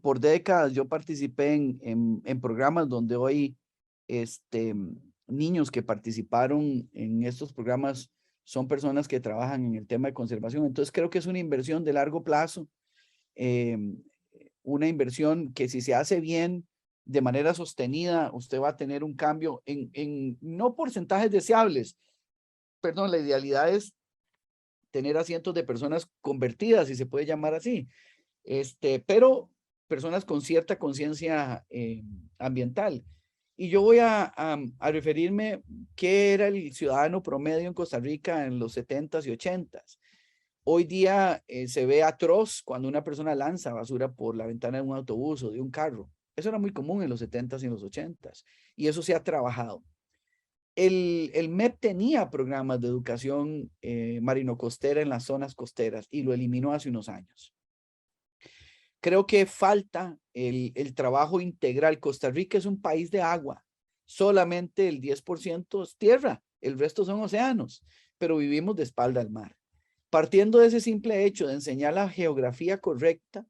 Por décadas yo participé en programas donde hoy niños que participaron en estos programas son personas que trabajan en el tema de conservación. Entonces creo que es una inversión de largo plazo, una inversión que si se hace bien, de manera sostenida, usted va a tener un cambio en no porcentajes deseables. Perdón, la idealidad es tener a cientos de personas convertidas, si se puede llamar así. Pero personas con cierta conciencia ambiental. Y yo voy a referirme qué era el ciudadano promedio en Costa Rica en los 70s y 80s. Hoy día se ve atroz cuando una persona lanza basura por la ventana de un autobús o de un carro. Eso era muy común en los 70s y en los 80s. Y eso se ha trabajado. El MEP tenía programas de educación marino-costera en las zonas costeras y lo eliminó hace unos años. Creo que falta el trabajo integral. Costa Rica es un país de agua. Solamente el 10% es tierra, el resto son océanos, pero vivimos de espalda al mar. Partiendo de ese simple hecho de enseñar la geografía correcta,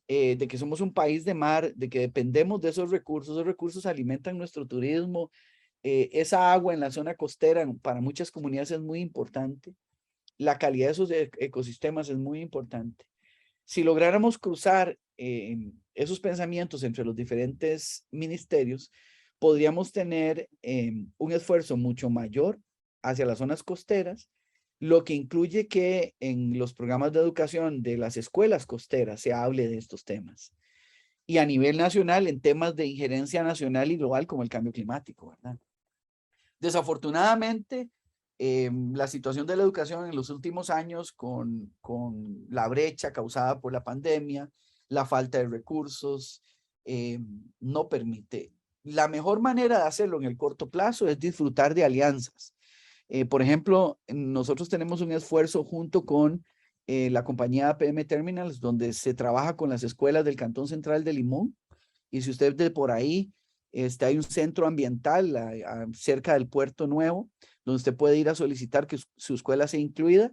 de que somos un país de mar, de que dependemos de esos recursos alimentan nuestro turismo. Esa agua en la zona costera para muchas comunidades es muy importante. La calidad de esos ecosistemas es muy importante. Si lográramos cruzar esos pensamientos entre los diferentes ministerios, podríamos tener un esfuerzo mucho mayor hacia las zonas costeras, lo que incluye que en los programas de educación de las escuelas costeras se hable de estos temas. Y a nivel nacional, en temas de injerencia nacional y global como el cambio climático, ¿verdad? Desafortunadamente, la situación de la educación en los últimos años con la brecha causada por la pandemia, la falta de recursos, no permite. La mejor manera de hacerlo en el corto plazo es disfrutar de alianzas. Por ejemplo, nosotros tenemos un esfuerzo junto con la compañía APM Terminals, donde se trabaja con las escuelas del Cantón Central de Limón. Y si usted de por ahí, hay un centro ambiental cerca del Puerto Nuevo, donde usted puede ir a solicitar que su escuela sea incluida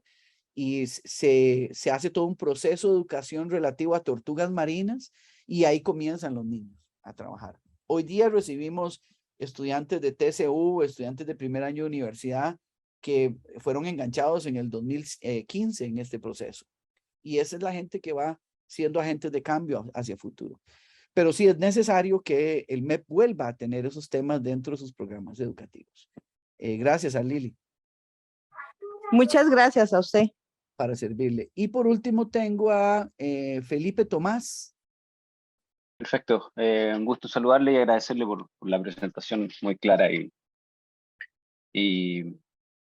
y se hace todo un proceso de educación relativo a tortugas marinas y ahí comienzan los niños a trabajar. Hoy día recibimos estudiantes de TCU, estudiantes de primer año de universidad que fueron enganchados en el 2015 en este proceso. Y esa es la gente que va siendo agentes de cambio hacia el futuro. Pero sí es necesario que el MEP vuelva a tener esos temas dentro de sus programas educativos. Gracias a Lili. Muchas gracias a usted. Para servirle. Y por último tengo a Felipe Tomás. Perfecto. Un gusto saludarle y agradecerle por la presentación muy clara y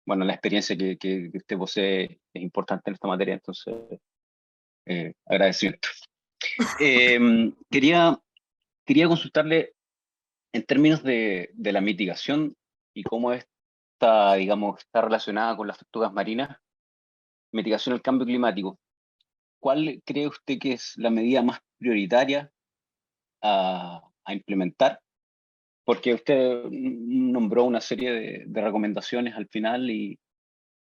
bueno, la experiencia que usted posee es importante en esta materia, entonces agradecimiento. Quería consultarle en términos de la mitigación y cómo está, digamos, está relacionada con las tortugas marinas, mitigación del cambio climático. ¿Cuál cree usted que es la medida más prioritaria a implementar? Porque usted nombró una serie de recomendaciones al final y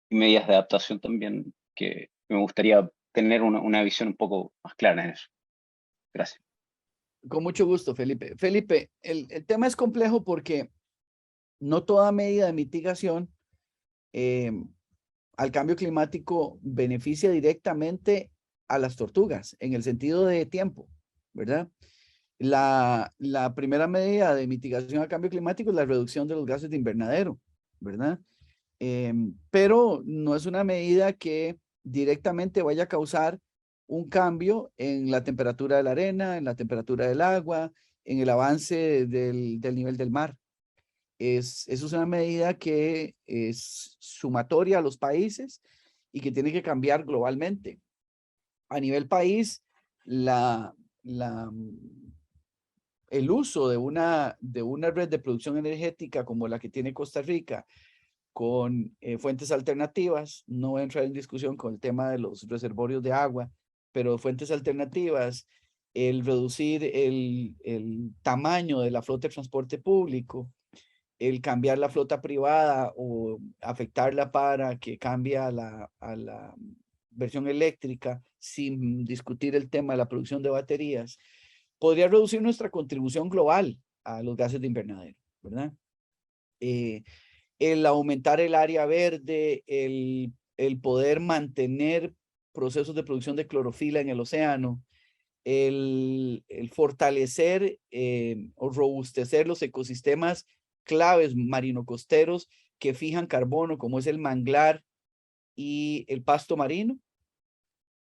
medidas de adaptación también que me gustaría tener una visión un poco más clara en eso. Gracias. Con mucho gusto, Felipe. Felipe, el tema es complejo porque no toda medida de mitigación al cambio climático beneficia directamente a las tortugas en el sentido de tiempo, ¿verdad? La primera medida de mitigación al cambio climático es la reducción de los gases de invernadero, ¿verdad? Pero no es una medida que directamente vaya a causar un cambio en la temperatura de la arena, en la temperatura del agua, en el avance del nivel del mar. Eso es una medida que es sumatoria a los países y que tiene que cambiar globalmente. A nivel país, el uso de una red de producción energética como la que tiene Costa Rica, con fuentes alternativas, no voy a entrar en discusión con el tema de los reservorios de agua, pero fuentes alternativas, el reducir el tamaño de la flota de transporte público, el cambiar la flota privada o afectarla para que cambie a la versión eléctrica sin discutir el tema de la producción de baterías, podría reducir nuestra contribución global a los gases de invernadero, ¿verdad? El aumentar el área verde, el poder mantener procesos de producción de clorofila en el océano, el fortalecer o robustecer los ecosistemas claves marino-costeros que fijan carbono, como es el manglar y el pasto marino.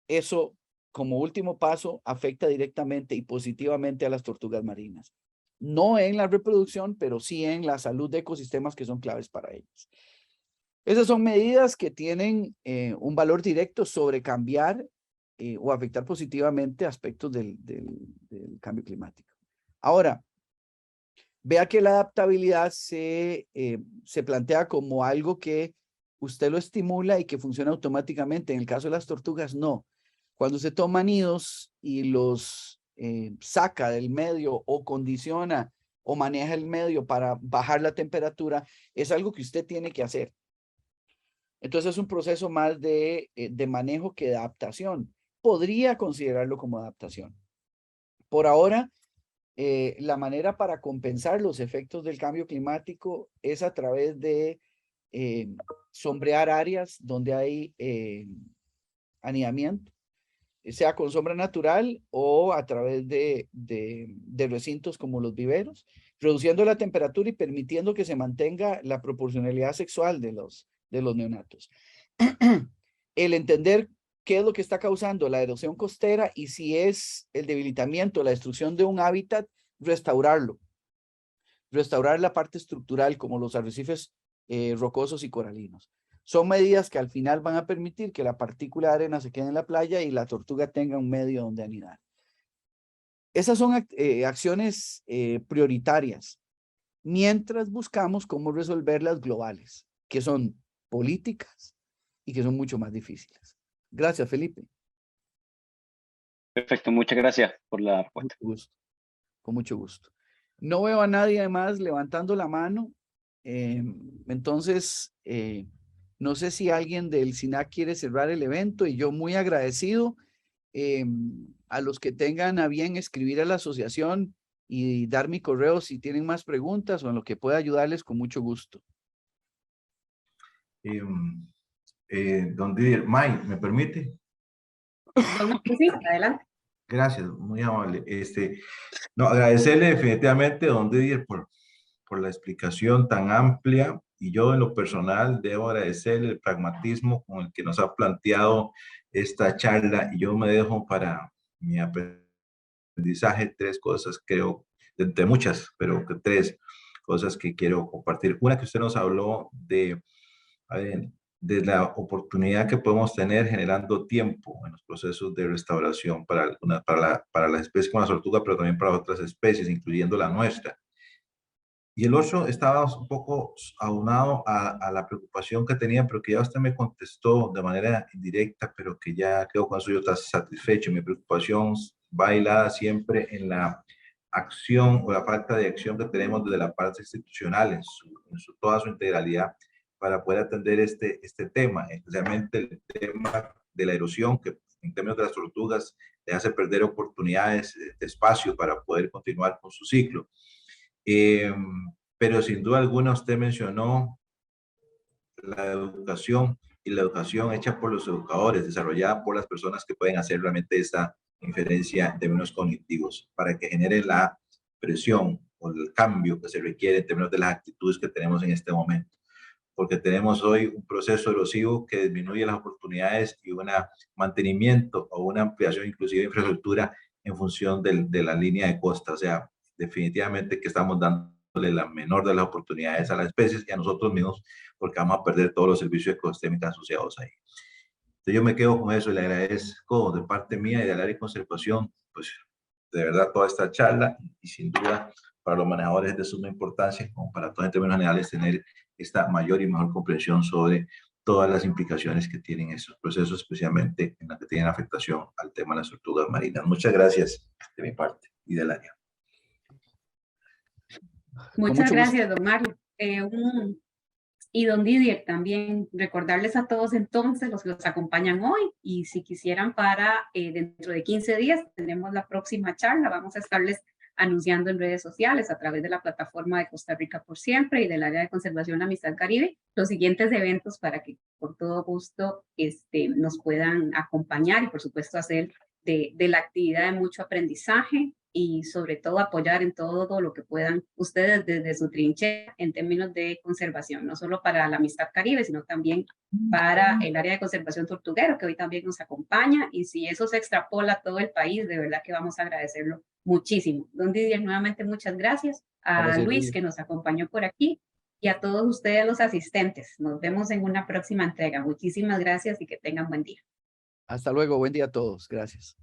Eso, como último paso, afecta directamente y positivamente a las tortugas marinas. No en la reproducción, pero sí en la salud de ecosistemas que son claves para ellas. Esas son medidas que tienen un valor directo sobre cambiar o afectar positivamente aspectos del cambio climático. Ahora, vea que la adaptabilidad se plantea como algo que usted lo estimula y que funciona automáticamente. En el caso de las tortugas, no. Cuando se toma nidos y los saca del medio o condiciona o maneja el medio para bajar la temperatura, es algo que usted tiene que hacer. Entonces es un proceso más de manejo que de adaptación. Podría considerarlo como adaptación, Por ahora, la manera para compensar los efectos del cambio climático es a través de sombrear áreas donde hay anidamiento, sea con sombra natural o a través de recintos como los viveros, reduciendo la temperatura y permitiendo que se mantenga la proporcionalidad sexual de los neonatos. El entender qué es lo que está causando la erosión costera y si es el debilitamiento, la destrucción de un hábitat, restaurarlo. Restaurar la parte estructural como los arrecifes rocosos y coralinos. Son medidas que al final van a permitir que la partícula de arena se quede en la playa y la tortuga tenga un medio donde anidar. Esas son acciones prioritarias, mientras buscamos cómo resolver las globales, que son políticas y que son mucho más difíciles. Gracias, Felipe. Perfecto, muchas gracias por la respuesta. Con mucho gusto. Con mucho gusto. No veo a nadie más levantando la mano. Entonces, no sé si alguien del SINAC quiere cerrar el evento y yo muy agradecido a los que tengan a bien escribir a la asociación y dar mi correo si tienen más preguntas o en lo que pueda ayudarles con mucho gusto. Don Didier, May, ¿me permite? Sí, adelante. Gracias, muy amable. No, agradecerle definitivamente, don Didier, por la explicación tan amplia, y yo en lo personal debo agradecerle el pragmatismo con el que nos ha planteado esta charla, y yo me dejo para mi aprendizaje 3 cosas, creo, de muchas, pero que 3 cosas que quiero compartir. Una, que usted nos habló de la oportunidad que podemos tener generando tiempo en los procesos de restauración para las especies como la tortuga, pero también para otras especies, incluyendo la nuestra. Y el otro estaba un poco aunado a la preocupación que tenía, pero que ya usted me contestó de manera indirecta, pero que ya quedo con eso yo satisfecho. Mi preocupación va hilada siempre en la acción o la falta de acción que tenemos desde la parte institucional en toda su integralidad para poder atender este tema, especialmente el tema de la erosión, que en términos de las tortugas le hace perder oportunidades de espacio para poder continuar con su ciclo. Pero sin duda alguna usted mencionó la educación, y la educación hecha por los educadores, desarrollada por las personas que pueden hacer realmente esta inferencia en términos cognitivos, para que genere la presión o el cambio que se requiere en términos de las actitudes que tenemos en este momento. Porque tenemos hoy un proceso erosivo que disminuye las oportunidades y un mantenimiento o una ampliación inclusive de infraestructura en función de la línea de costa. O sea, definitivamente que estamos dándole la menor de las oportunidades a las especies y a nosotros mismos, porque vamos a perder todos los servicios ecosistémicos asociados ahí. Entonces yo me quedo con eso y le agradezco de parte mía y del área de conservación, pues de verdad toda esta charla, y sin duda para los manejadores es de suma importancia, como para todos en términos generales, tener esta mayor y mejor comprensión sobre todas las implicaciones que tienen estos procesos, especialmente en las que tienen afectación al tema de las tortugas marinas. Muchas gracias de mi parte y del área. Muchas gracias, don Mario. Y don Didier, también recordarles a todos entonces, los que nos acompañan hoy, y si quisieran para dentro de 15 días, tenemos la próxima charla, vamos a estarles anunciando en redes sociales a través de la plataforma de Costa Rica por Siempre y del área de conservación Amistad Caribe, los siguientes eventos para que por todo gusto nos puedan acompañar y por supuesto hacer de la actividad de mucho aprendizaje y sobre todo apoyar en todo lo que puedan ustedes desde su trinchera en términos de conservación, no solo para la Amistad Caribe, sino también para el área de conservación tortuguero, que hoy también nos acompaña, y si eso se extrapola a todo el país, de verdad que vamos a agradecerlo muchísimo. Don Didier, nuevamente muchas gracias. A Luis, que nos acompañó por aquí, y a todos ustedes los asistentes. Nos vemos en una próxima entrega. Muchísimas gracias y que tengan buen día. Hasta luego, buen día a todos. Gracias.